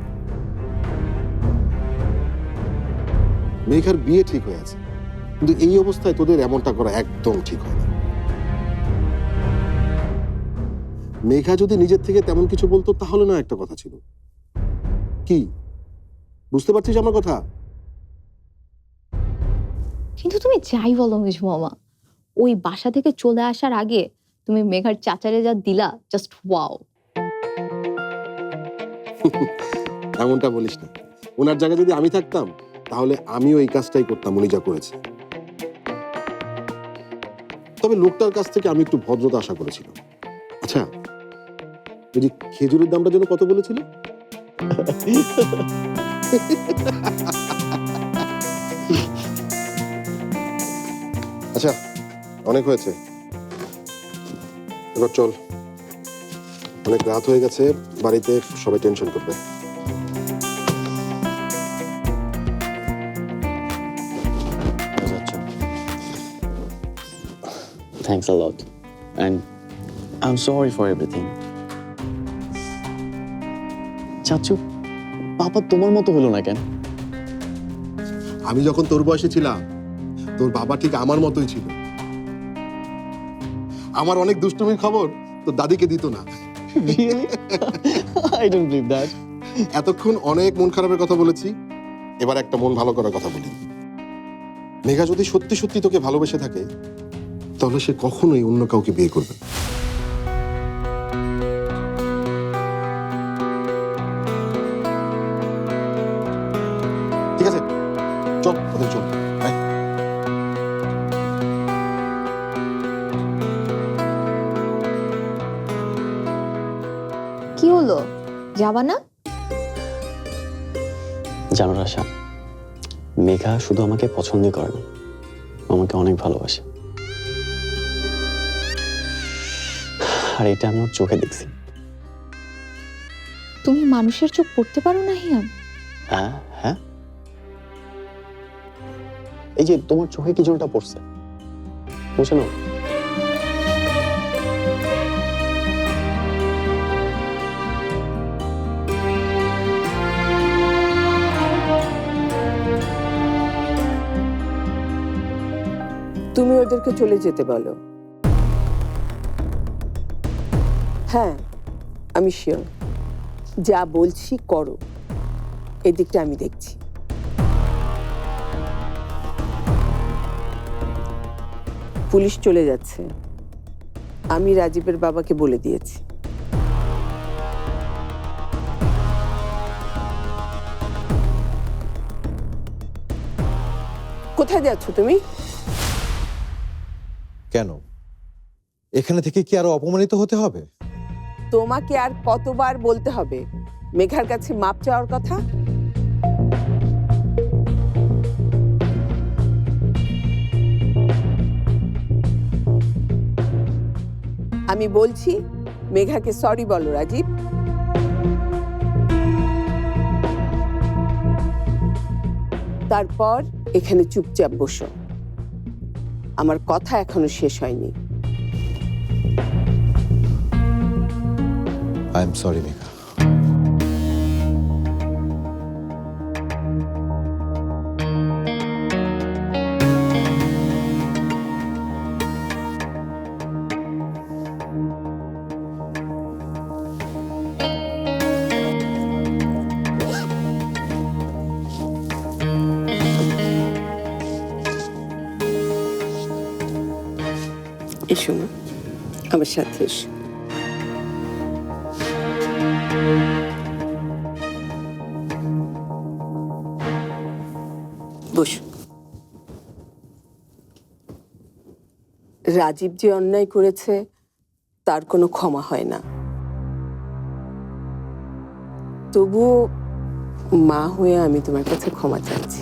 মেঘার বিয়ে ঠিক হয়ে আছে, কিন্তু এই অবস্থায় তোদের এমনটা করা একদম ঠিক হয় না। মেঘা যদি নিজের থেকে তেমন কিছু বলতো তাহলে না একটা কথা ছিল, কি বুঝতে পারছিস আমার কথা? কিন্তু তুমি যাই বলো মেজো মামা, ওই বাসা থেকে চলে আসার আগে তুমি মেঘার চাচারে যা দিলা, জাস্ট ওয়াও। এমনটা বলিস না, ওনার জায়গায় যদি আমি থাকতাম তাহলে আমিও এই কাজটাই করতাম উনি যা করেছে। তবে লোকটার কাছ থেকে আমি একটু ভদ্রতা আশা করেছিলাম। আচ্ছা, ওই যে খেজুরের দামটা যেন কত বলেছিল? আচ্ছা অনেক হয়েছে, এবার চল, অনেক রাত হয়ে গেছে, বাড়িতে সবাই টেনশন করবে। Thanks a lot. And I'm sorry for everything. চাচু, পাপা তোমার মতো হলো না কেন? আমি যখন তোর বয়সে ছিলাম তোর বাবা ঠিক আমার মতোই ছিল। আমার অনেক দুষ্টুমির খবর তোর দাদিকে দিত না। Really? I don't believe that. এতক্ষণ অনেক মন খারাপের কথা বলেছি, এবার একটা মন ভালো করার কথা বলি। মেঘা যদি সত্যি সত্যি তোকে ভালোবেসে থাকে তাহলে সে কখনোই অন্য কাউকে বিয়ে করবে না। ঠিক আছে, চল ওদের চল। কি হলো, যাবা না? জানো রাশা, মেঘা শুধু আমাকে পছন্দই করে না, আমাকে অনেক ভালোবাসে। আর এটা আমি ওর চোখে দেখছি। তুমি মানুষের চোখ পড়তে পারো না হিয়ান? হ্যাঁ হ্যাঁ, এই যে তোমার চোখে কি জলটা পড়ছে বুঝে নাও। তুমি ওদেরকে চলে যেতে বলো। হ্যাঁ, আমি শিওর। যা বলছি করো, এদিকটা আমি দেখছি। পুলিশ চলে যাচ্ছে, আমি রাজীবের বাবাকে বলে দিয়েছি। কোথায় যাচ্ছ তুমি? কেন, এখানে থেকে কি আরো অপমানিত হতে হবে? তোমাকে আর কতবার বলতে হবে মেঘার কাছে মাপ চাওয়ার কথা? আমি বলছি মেঘাকে সরি বলো রাজীব। তারপর এখানে চুপচাপ বসো। আমার কথা এখনো শেষ হয়নি। I am sorry Megha. এসো না, আমার সাথে এসো। বসো। রাজীব যে অন্যায় করেছে তার কোনো ক্ষমা হয় না। তবুও মা হয়ে আমি তোমার কাছে ক্ষমা চাইছি।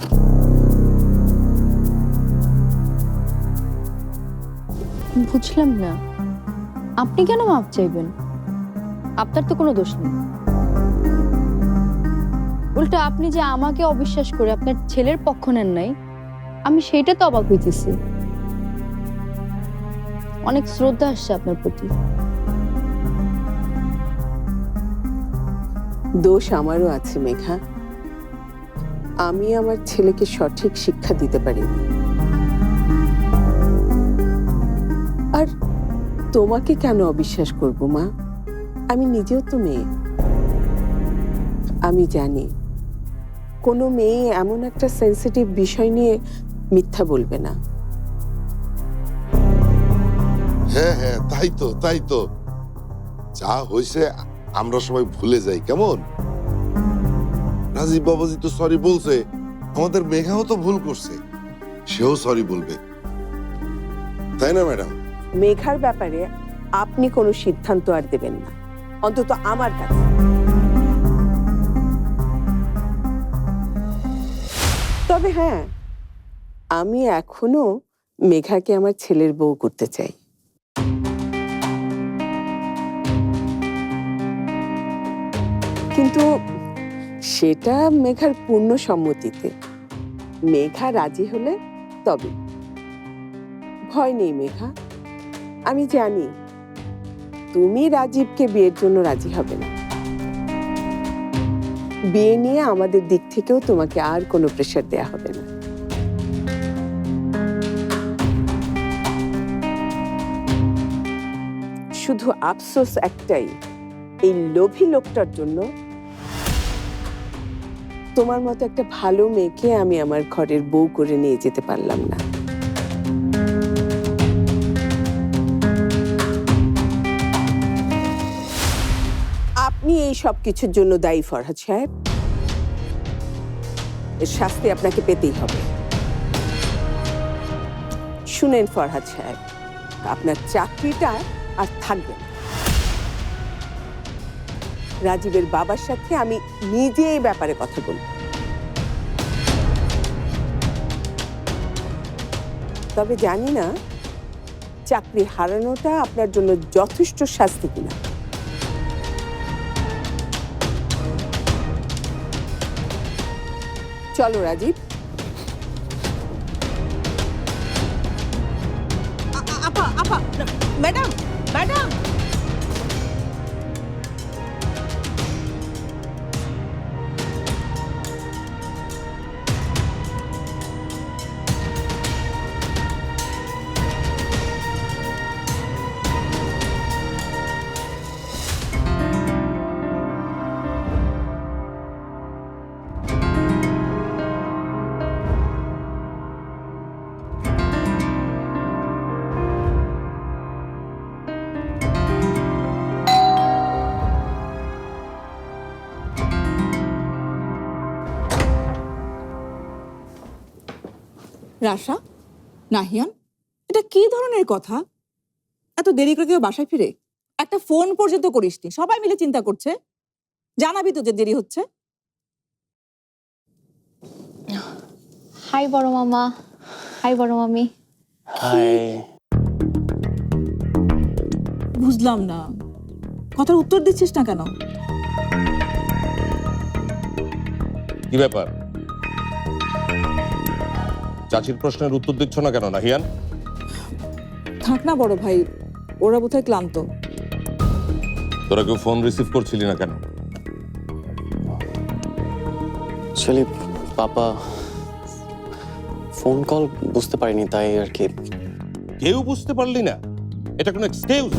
বুঝলাম না, আপনি কেন মাপ চাইবেন? আপনার তো কোনো দোষ নেই। উল্টো আপনি যে আমাকে অবিশ্বাস করে আপনার ছেলের পক্ষ নেন নাই, আমি সেইটা তো অবাক হইতেছি। অনেক শ্রদ্ধা আসছে আপনার প্রতি। দোষ আমারও আছে মেঘা। আমি আমার ছেলেকে সঠিক শিক্ষা দিতে পারিনি। আর তোমাকে কেন অবিশ্বাস করব মা? আমি নিজেও তো মেয়ে। আমি জানি কোনো মেয়ে এমন একটা সেন্সিটিভ বিষয় নিয়ে মিথ্যা বলবে না। হ্যাঁ হ্যাঁ, তাই তো যা হয়েছে আমরা সবাই ভুলে যাই কেমন। রাজীব বাবাজি তো সরি বলছে, আমাদের মেঘাও তো ভুল করছে, সেও সরি বলবে, তাই না ম্যাডাম? মেঘার ব্যাপারে আপনি কোনো সিদ্ধান্ত আর দেবেন না, অন্তত আমার কাছে। তবে হ্যাঁ, আমি এখনো মেঘাকে আমার ছেলের বউ করতে চাই। কিন্তু সেটা মেঘার পূর্ণ সম্মতিতে। মেঘা রাজি হলে তবে। ভয় নেই মেঘা, আমি জানি তুমি রাজীবকে বিয়ের জন্য রাজি হবে না। বিয়ে নিয়ে আমাদের দিক থেকেও তোমাকে আর কোনো প্রেশার দেয়া হবে না। শুধু আফসোস একটাই, এই লোভী লোকটার জন্য তোমার মতো একটা ভালো মেয়েকে আমি আমার ঘরের বউ করে নিয়ে যেতে পারলাম না। আপনি এই সব কিছুর জন্য দায়ী ফরহাদ সাহেব। এর শাস্তি আপনাকে পেতেই হবে। শুনেন ফরহাদ সাহেব, আপনার চাকরিটা আর থাকবে না। রাজীবের বাবার সাথে আমি নিজে এই ব্যাপারে কথা বলব। তবে জানি না চাকরি হারানোটা আপনার জন্য যথেষ্ট শাস্তি কিনা। চলো রাজীব। আপা আপা ম্যাডাম ম্যাডাম রাশা, নাহিয়ান, এটা কি ধরনের কথা? এত দেরি করে কেউ বাসায় ফিরে? একটা ফোন পর্যন্ত করিসনি, সবাই মিলে চিন্তা করছে। জানাবি তো যে দেরি হচ্ছে। হাই বড় মামা, হাই বড় মামি। বুঝলাম না, কথার উত্তর দিচ্ছিস না কেন? কি ব্যাপার? চাচির প্রশ্নের উত্তর দিচ্ছ না কেন নাহিয়ান? থাক না বড় ভাই, ওরা বোধহয় ক্লান্ত। তোরা কেউ ফোন রিসিভ করছিলি না কেন? অ্যাকচুয়ালি পাপা ফোন কল বুঝতে পারিনি, তাই আর কি। কেউ বুঝতে পারলি না? এটা কোনো এক্সকিউজ?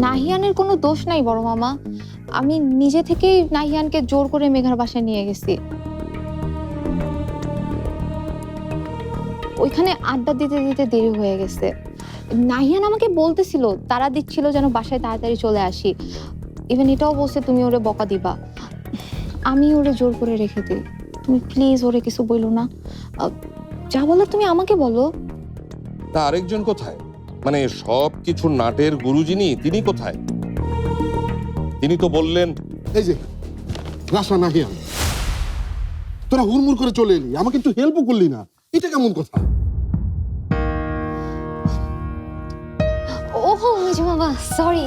নাহিয়ানের কোনো দোষ নাই বড় মামা। আমি নিজে থেকেই নাহিয়ানকে জোর করে মেঘার বাসায় নিয়ে গেছি। ওইখানে আড্ডা দিতে দিতে দেরি হয়ে গেছে। নাহিয়ান আমাকে বলতেছিল, তারা দিচ্ছিল যেন বাসায় তাড়াতাড়ি চলে আসি। ইভেন এটাও বলছে তুমি ওরে বকা দিবা। আমি ওরে জোর করে রেখে দিই। তুমি প্লিজ ওরে কিছু বইলো না। যা বলার তুমি আমাকে বলো। তা আরেকজন কোথায়? মানে সব কিছু নাটের গুরু যিনি, তিনি কোথায়? তিনি তো বললেন, এই যে রাশা, নাহিয়ান, তোরা হুড়মুড় করে চলে এলি, আমাকে একটু হেল্পও করলি না। এটা কেমন কথা? ওহো মেজো মামা, সরি,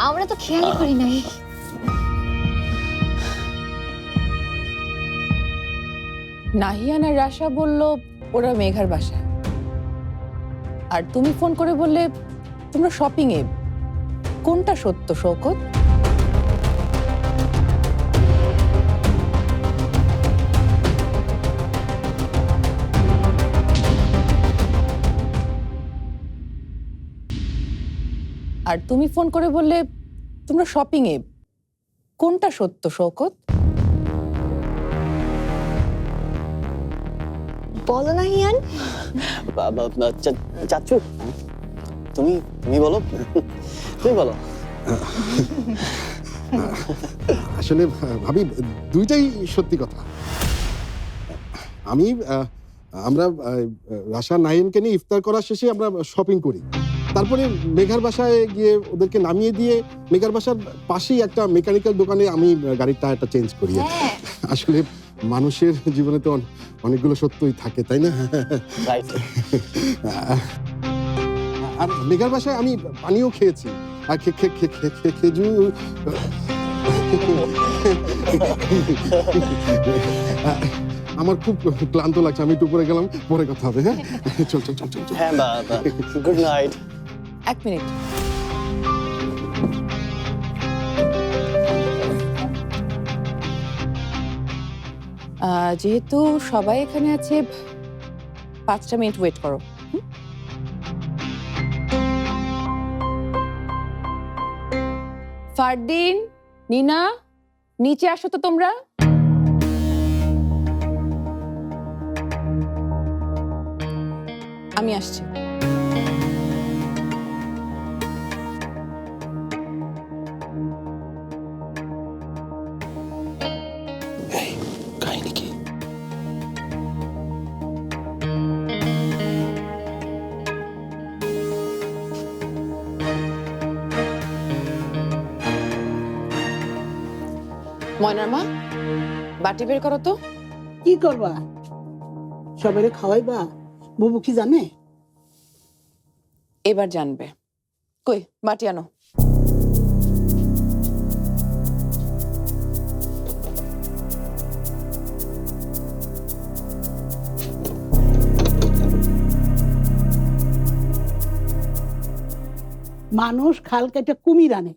আমরা তো খেয়ালই করি নাই। নাহিয়ান আর রাশা বলল ওরা মেঘার বাসায়, আর তুমি ফোন করে বললে তোমরা শপিং এ। কোনটা সত্য শওকত? আর তুমি ফোন করে বললে তোমরা শপিং এ। কোনটা সত্য শওকত? বলো নাহিয়ান। চাচু, তুমি তুমি বলো, তুমি বলো। আসলে ভাবি, দুইটাই সত্যি কথা। আমরা রাশা নাহিয়ানকে নিয়ে ইফতার করার শেষে আমরা শপিং করি। তারপরে মেঘার বাসায় গিয়ে ওদেরকে নামিয়ে দিয়ে মেঘার বাসার পাশেই একটা মেকানিক্যাল দোকানে আমি গাড়ির টায়ারটা চেঞ্জ করি। আসলে মানুষের জীবনে তো অনেকগুলো সত্যই থাকে, তাই না? আর মেঘার বাসায় আমি পানিও খেয়েছি, আর খেজুর। আমার খুব ক্লান্ত লাগছে, আমি একটু উপরে গেলাম, পরে কথা হবে। হ্যাঁ, চল চল চল চল। হ্যাঁ বাবা, গুড নাইট। এক মিনিট, যেহেতু সবাই এখানে আছে, 5টা মিনিট ওয়েট করো। ফারদিন, নিনা, নিচে আসো তো তোমরা। আমি আসছি। কাহিনী কি? ময়নার মা, বাটি বের করো তো। কি করবা? সবাইরে খাওয়াইবা? বুবু কি জানে? এবার জানবে। কই বাটি আনো। মানুষ খাল কেটে কুমির আনে,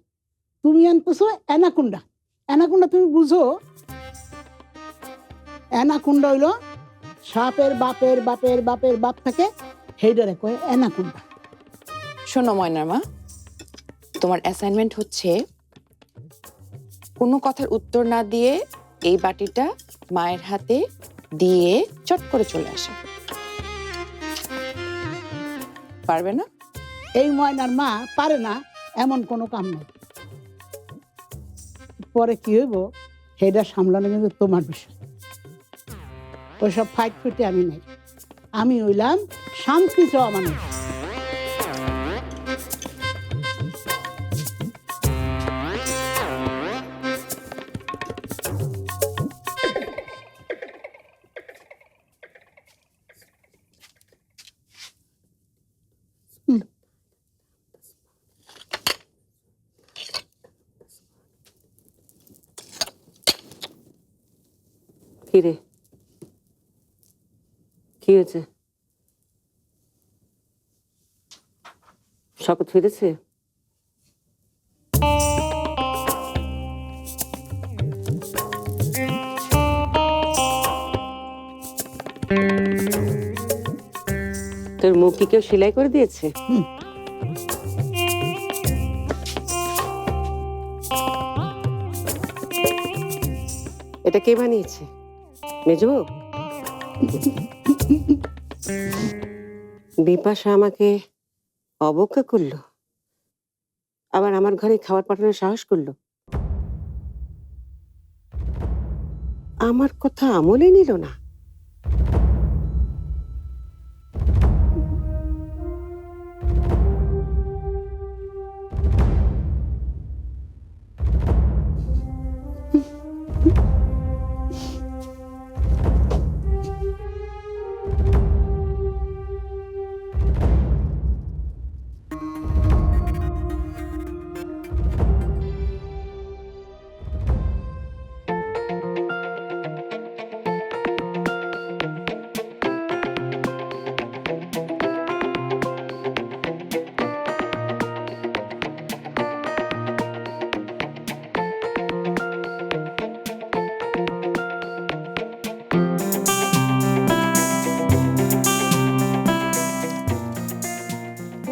তুমি আনতেছো অ্যানাকুন্ডা। অ্যানাকুন্ডা তুমি বুঝো? অ্যানাকুন্ডা হইল সাপের বাপের বাপের বাপের বাপ থাকে, হেইডারে কয় অ্যানাকুন্ডা। শোনো ময়নার মা, তোমার অ্যাসাইনমেন্ট হচ্ছে কোনো কথার উত্তর না দিয়ে এই বাটিটা মায়ের হাতে দিয়ে চট করে চলে আসে। পারবে না? এই ময়নার মা পারে না এমন কোনো কাম নেই। পরে কি হইব সেটা সামলানো কিন্তু তোমার বিষয়। ওইসব ফাইট ফুটে আমি নাই, আমি হইলাম শান্তি চাওয়া মানুষ। কি রে, কি হয়েছে? শকত ফিরেছে? তোর মুখ কি কেউ সেলাই করে দিয়েছে? এটা কে বানিয়েছে? মেজো? বিপাশা আমাকে অবজ্ঞা করলো, আবার আমার ঘরে খাবার পাঠানোর সাহস করলো। আমার কথা আমলে নিল না।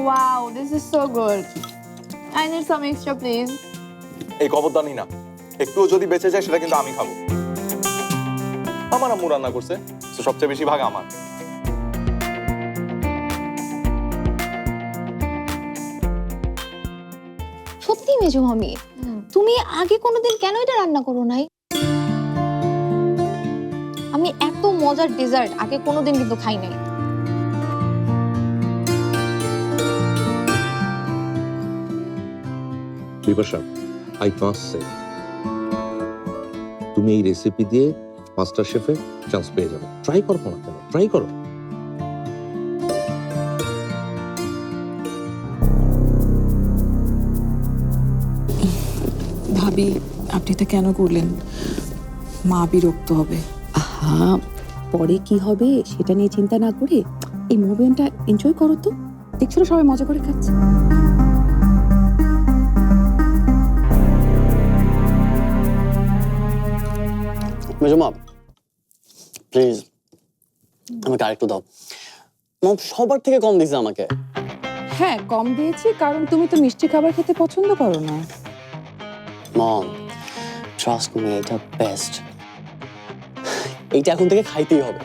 Wow, this is so good. I need some extra, please. এই খবরদানি না, একটুও যদি বেঁচে যায় সেটা কিন্তু আমি খাবো। আমার আম্মু রান্না করছে, তো সবচেয়ে বেশি ভাগ আমার। সত্যি মেজো মামি, তুমি আগে কোনোদিন কেন এটা রান্না করো নাই? আমি এত মজার ডেজার্ট আগে কোনোদিন কিন্তু খাই নাই। বিপাশা, আই মাস্ট সে, তুমি এই রেসিপি দিয়ে মাস্টার শেফে চান্স পেয়ে যাবে। ট্রাই করো না কেন? ট্রাই করো। ভাবি, আপনি এটা কেন করলেন? মা বিরক্ত হবে। হ্যাঁ, পরে কি হবে সেটা নিয়ে চিন্তা না করে এই মুভমেন্টটা এনজয় করো তো। দেখছো সবাই মজা করে খাচ্ছে। মেজো মা, প্লিজ আমাকে আরেকটু দাও। মম সবার থেকে কম দিছে আমাকে। হ্যাঁ, কম দিয়েছি কারণ তুমি তো মিষ্টি খাবার খেতে পছন্দ করো না। মম ট্রাস্ট মি, এটা বেস্ট। এইটা এখন থেকে খাইতেই হবে।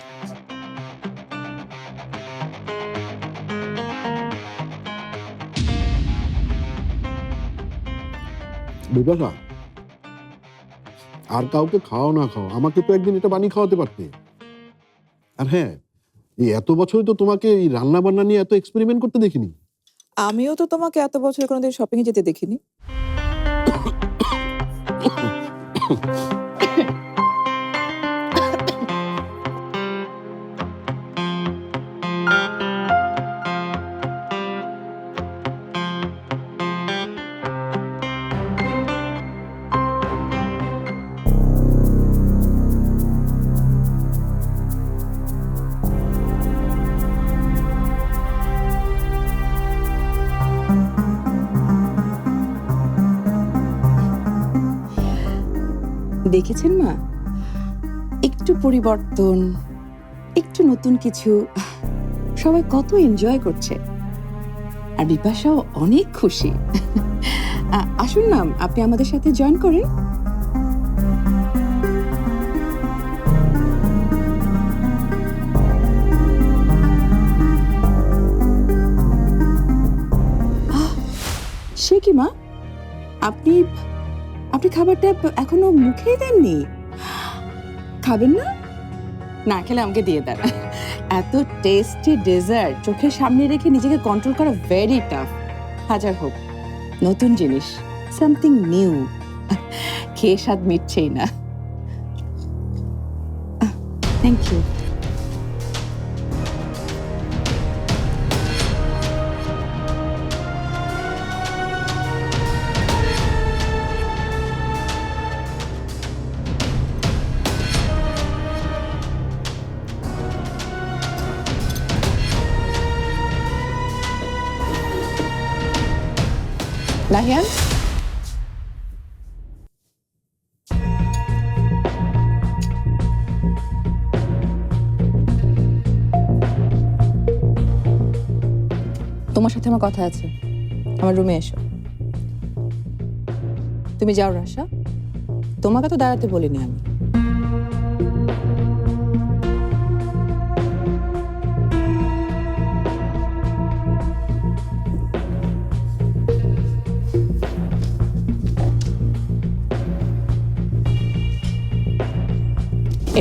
বিপাশা, আর কাউকে খাওয়া না খাও, আমাকে তো একদিন এটা বানিয়ে খাওয়াতে পারতে। আর হ্যাঁ, এই এত বছরে তো তোমাকে এই রান্না বান্না নিয়ে এত এক্সপেরিমেন্ট করতে দেখিনি। আমিও তো তোমাকে এত বছর কোনোদিন শপিং এ যেতে দেখিনি। দেখেছেন মা, একটু পরিবর্তন, একটু নতুন কিছু, সবাই কত এনজয় করছে। আর বিপাশাও অনেক খুশি। আসুন না, আপনি আমাদের সাথে জয়েন করেন। সে কি মা, আপনি আপনি খাবারটা এখনো মুখেই দেননি? খাবেন না? না খেলে আমাকে দিয়ে দেন। এত টেস্টি ডেজার্ট চোখের সামনে রেখে নিজেকে কন্ট্রোল করা ভেরি টাফ। হাজার হোক, নতুন জিনিস, সামথিং নিউ, খেয়ে স্বাদ মিটছেই না। Thank you. নাহিয়ান, তোমার সাথে আমার কথা আছে, আমার রুমে এসো। তুমি যাও রাশা, তোমাকে তো দাঁড়াতে বলিনি আমি।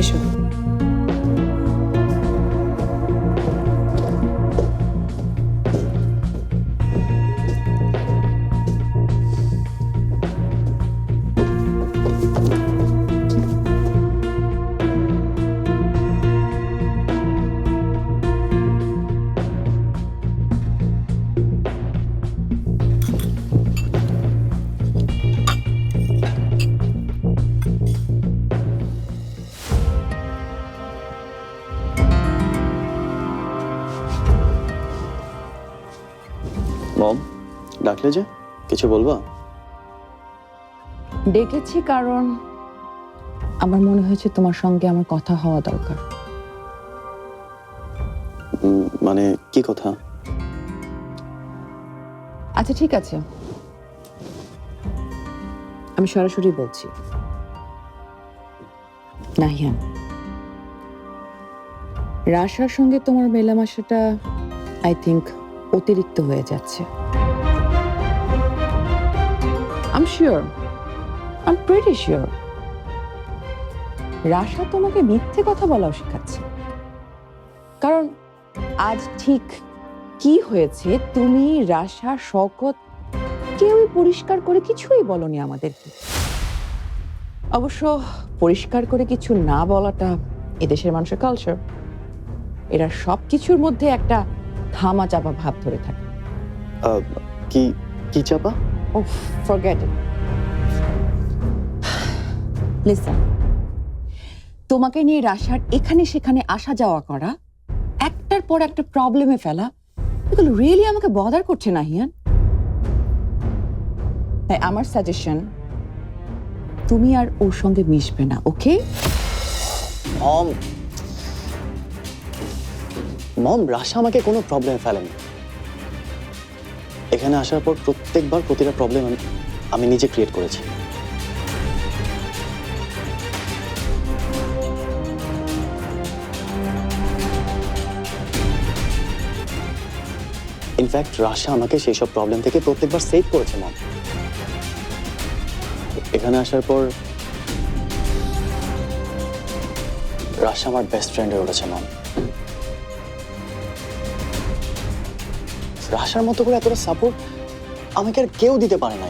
এসো। মম, ডাকলে যে, কিছু বলবা? ডেকেছি কারণ আমার মনে হয়েছে তোমার সঙ্গে আমার কথা হওয়া দরকার। মানে কি কথা? আচ্ছা ঠিক আছে, আমি সরাসরি বলছি। নাহিয়ান, রাশার সঙ্গে তোমার মেলামেশাটা আই থিংক অতিরিক্ত হয়ে যাচ্ছে। I am sure, I am pretty sure Rasha তোমাকে মিথ্যে কথা বলাও শেখাচ্ছে। কারণ আজ ঠিক কি হয়েছে তুমি, রাশা, শওকত কেউই পরিষ্কার করে কিছুই বলনি আমাদেরকে। অবশ্য পরিষ্কার করে কিছু না বলাটা এদেশের মানুষের কালচার। এরা সব কিছুর মধ্যে একটা থামা চাপা ভাব ধরে থাকে। কি কি চাপা? ওহ, ফরগেট ইট। লিসেন, তোমাকে নিয়ে রাশার এখানে সেখানে আসা যাওয়া করা, একটার পর একটা প্রবলেমে ফেলা, এগুলো রিয়েলি আমাকে বদার করছে নাহিয়ান। তাই আমার সাজেশন, তুমি আর ওর সঙ্গে মিশবে না, ওকে? মম, মম, রাশা আমাকে কোনো প্রবলেমে ফেলেনি। এখানে আসার পর প্রত্যেকবার প্রতিটা প্রবলেম আমি নিজে ক্রিয়েট করেছি। ইনফ্যাক্ট রাশা আমাকে সেই সব প্রবলেম থেকে প্রত্যেকবার সেভ করেছে মম। এখানে আসার পর রাশা আমার বেস্ট ফ্রেন্ড হয়ে উঠেছে মম। রাশার মতো করে এতটা সাপোর্ট আমাকে আর কেউ দিতে পারে না।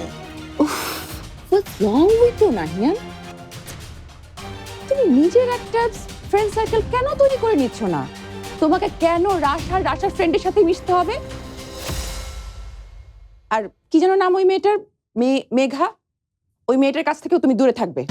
What's wrong with you, Nahiyan? তুমি নিজের একটা ফ্রেন্ড সার্কেল কেন তৈরি করে নিচ্ছ না? তোমাকে কেন রাশার ফ্রেন্ডের সাথে মিশতে হবে? আর কি যেন নাম ওই মেয়েটার, মেঘা, ওই মেয়েটার কাছ থেকেও তুমি দূরে থাকবে।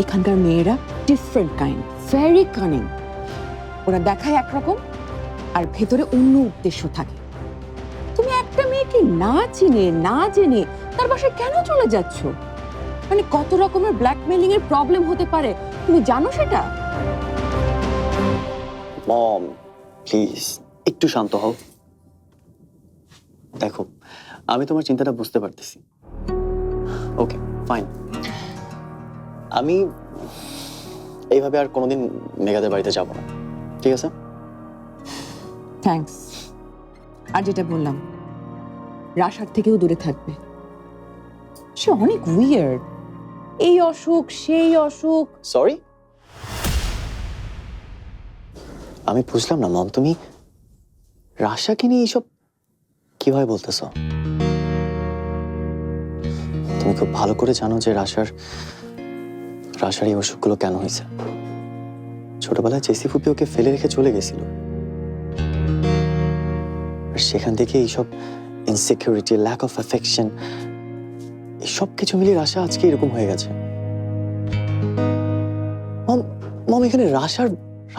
এখানকার মেয়েরা ডিফারেন্ট কাইন্ড, ভেরি কানিং। ওরা দেখায় একরকম আর ভেতরে অন্য উদ্দেশ্য থাকে। তুমি একটা মেয়েকে না চিনে না জেনে তার বাসায় কেন চলে যাচ্ছ? মানে কত রকমের ব্ল্যাকমেলিং এর প্রবলেম হতে পারে তুমি জানো সেটা? মম প্লিজ একটু শান্ত হও। দেখো আমি তোমার চিন্তাটা বুঝতে পারতেছি। ওকে ফাইন, আমি এইভাবে আর কোনোদিন মেঘাদের বাড়িতে যাব না, ঠিক আছে? থ্যাঙ্কস। আর যেটা বললাম, রাশার থেকেও দূরে থাকবে। সে অনেক উইয়ার্ড, এই অসুখ সেই অসুখ। সরি, আমি বুঝলাম না মম, তুমি রাশাকে নিয়ে এইসব কিভাবে বলতেছো? তুমি খুব ভালো করে জানো যে রাশার এই অসুখগুলো কেন হয়েছে। ছোটবেলায় জেসি ফুপি ওকে ফেলে রেখে চলে গেছিল, আর সেখান থেকে এইসব ইনসিকিউরিটি, ল্যাক অফ অ্যাফেকশন, এই সব কিছু মিলিয়ে রাশা আজকে এরকম হয়ে গেছে। মম এখানে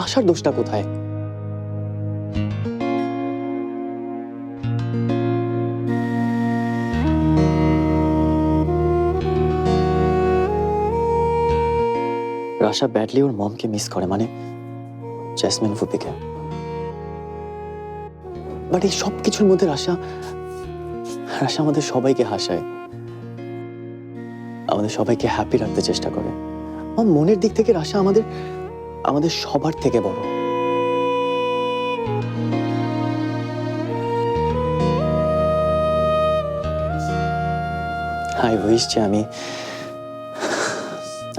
রাশার দোষটা কোথায়? রাশা ব্যাডলি ওর মমকে মিস করে, মানে জেসমিন ফুপিকে। বাট এই সব কিছুর মধ্যে রাশা আমাদের সবাইকে হাসায়, আমাদের সবাইকে হ্যাপি রাখতে চেষ্টা করে। মনের দিক থেকে রাশা আমাদের সবার থেকে বড়। আই উইশ যে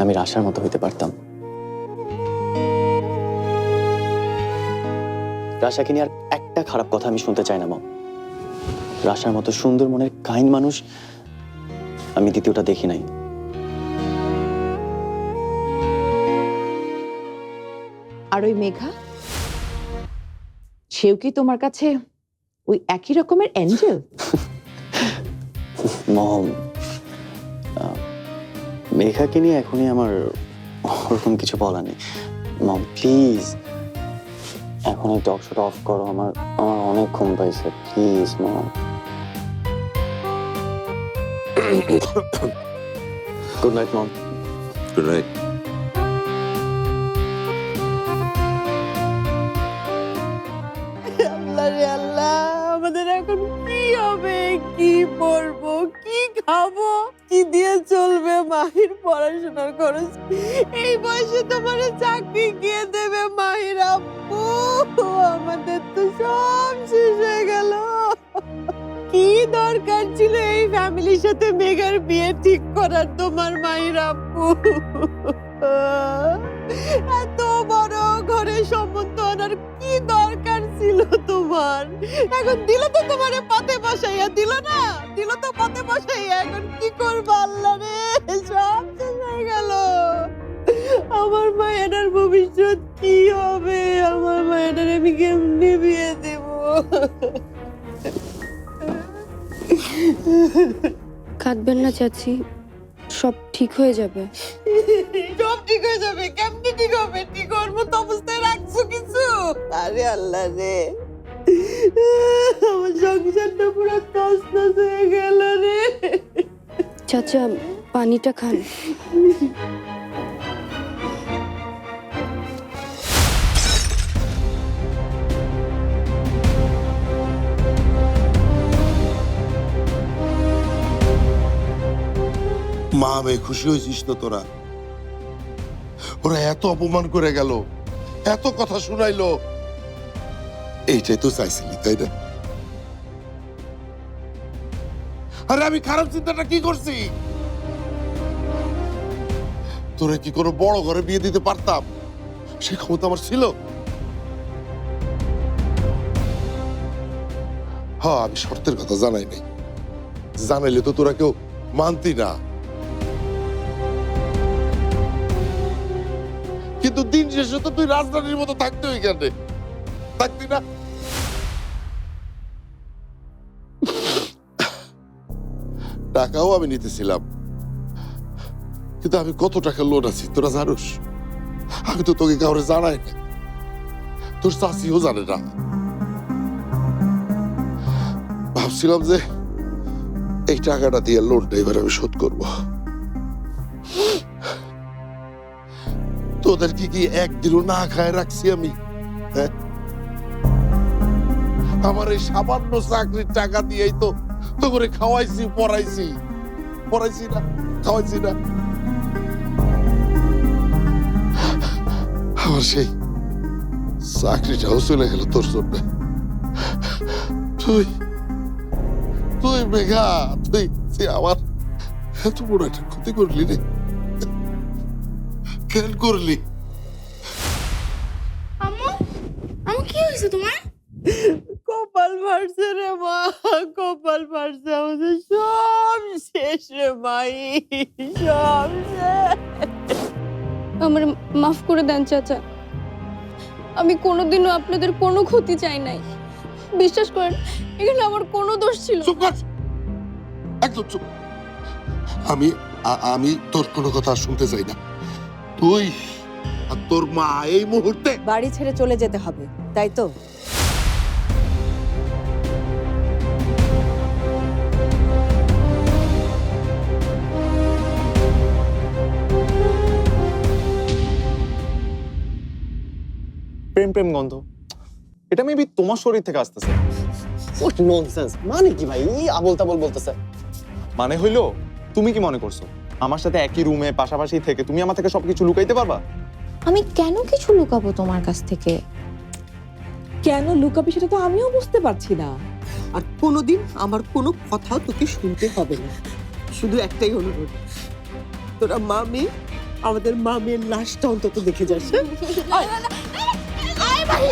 আমি রাশার মতো হইতে পারতাম। রাশাকে নিয়ে আর একটা খারাপ কথা আমি শুনতে চাই না মম। রাশার মতো সুন্দর মনের কাইন্ড মানুষ আমি দ্বিতীয়টা দেখি নাই। আর ওই মেঘা, সেও কি তোমার কাছে ওই একই রকমের অ্যাঞ্জেল? মম, মেঘাকে নিয়ে এখনই আমার ওরকম কিছু বলা নেই। মম প্লিজ এখন এই টক শোটা অফ করো, আমার অনেক ঘুম পাইছে, please mom. Good night mom. Good night. Allah রে আল্লাহ, আমাদের এখন কি হবে, কি পড়বো, কি খাবো, কি দিয়ে চলবে? মাহির পড়াশোনার খরচ এই বয়সে তোমার চাকরি কে দেবে? মাহির আব্বু, আমাদের তো সব শেষ হয়ে গেল। কি দরকার ছিল এই ফ্যামিলির সাথে মেঘার বিয়ে ঠিক করার তোমার মাহির আব্বু? এত বড় ঘরে সম্বন্ধ আনার কি দরকার ছিল তোমার? এখন দিল তো তোমারে পথে বসাইয়া, দিল না? দিল তো পথে বসাইয়া, এখন কি করবো? আল্লাহ রে, সব শেষ হয়ে গেল। আমার মায়ের ভবিষ্যৎ কি হবে? আমার মায়ের আমি কেমনে বিয়ে দেব? কাঁদবেন না চাচি, সব ঠিক হয়ে যাবে। সব ঠিক হয়ে যাবে? কেমনে ঠিক হবে? ঠিক হওয়ার মতো অবস্থায় রাখছো কিছু? আরে আল্লাহ রে, আমার সংসারটা পুরো তছনছ হয়ে গেল রে। চাচা পানিটা খান। মা আমি খুশি হয়েছিস তো তোরা? ওরা এত অপমান করে গেল, এত কথা শুনাইলো, এইটাই তো চাইছিলি তাই না? আরে আমি খারাপ চিন্তাটা কি করছি? তোরা কি কোনো বড় ঘরে বিয়ে দিতে পারতাম? সে ক্ষমতা আমার ছিল? হ্যাঁ, আমি শর্তের কথা জানাই নাই, জানাইলে তো তোরা কেউ মানতি না। কিন্তু দিন শেষে তো তুই রাজধানীর মতো থাকতে ওইখানে থাকতি না? টাকাও আমি নিতেছিলাম, কিন্তু আমি কত টাকা লোন আছি তোরা জানোস? আমি তো তোকে কাউরে জানাই না, তোর চাষিও জানে না। ভাবছিলাম যে এই টাকাটা দিয়ে লোনটা এবার আমি শোধ করব। তোদের কি একদিনও না খায় রাখছি আমি? হ্যাঁ, আমার এই সামান্য চাকরির টাকা দিয়েই তো তো করে খাওয়াইছি, পড়াইছি না, খাওয়াইছি না। আমার সেই চাকরিটাও চলে গেল তোর জন্য। তুই মেঘা, তুই আমার এত বড় একটা ক্ষতি করলি রে, কেন করলি? আমার কি হয়েছে তোমার? কপাল ফাটছে রে মা, কপাল ফাটছে, আমাদের সব শেষ রে মাই, সব শেষ। আমার মাফ করে দেন চাচা, আমি কোনোদিনও আপনাদের কোনো ক্ষতি চাই নাই। বিশ্বাস করেন, এখানে আমার কোনো দোষ ছিল না। চুপ কর, একদম চুপ। আমি তোর কোনো কথা শুনতে চাই না। তুই আর তোর মা এই মুহূর্তে বাড়ি ছেড়ে চলে যেতে হবে, তাই তো? প্রেম প্রেম গন্ধ, এটা মেবি তোমার শরীর থেকে আসতেছে। হোয়াট ননসেন্স, মানে কি ভাই এই আবল তাবল বলতেছে? মানে হইলো, তুমি কি মনে করছো আমার সাথে একই রুমে পাশাপাশি থেকে তুমি আমার থেকে সবকিছু লুকাইতে পারবা? আমি কেন কিছু লুকাবো তোমার কাছ থেকে? কেন লুকাবি সেটা তো আমিও বুঝতে পারছি না। আর কোনোদিন আমার কোনো কথাও তোকে শুনতে হবে না। শুধু একটাই অনুরোধ, তোরা মা মেয়ে আমাদের মা মেয়ের লাশটা অন্তত দেখে যাস। আয় ভাই,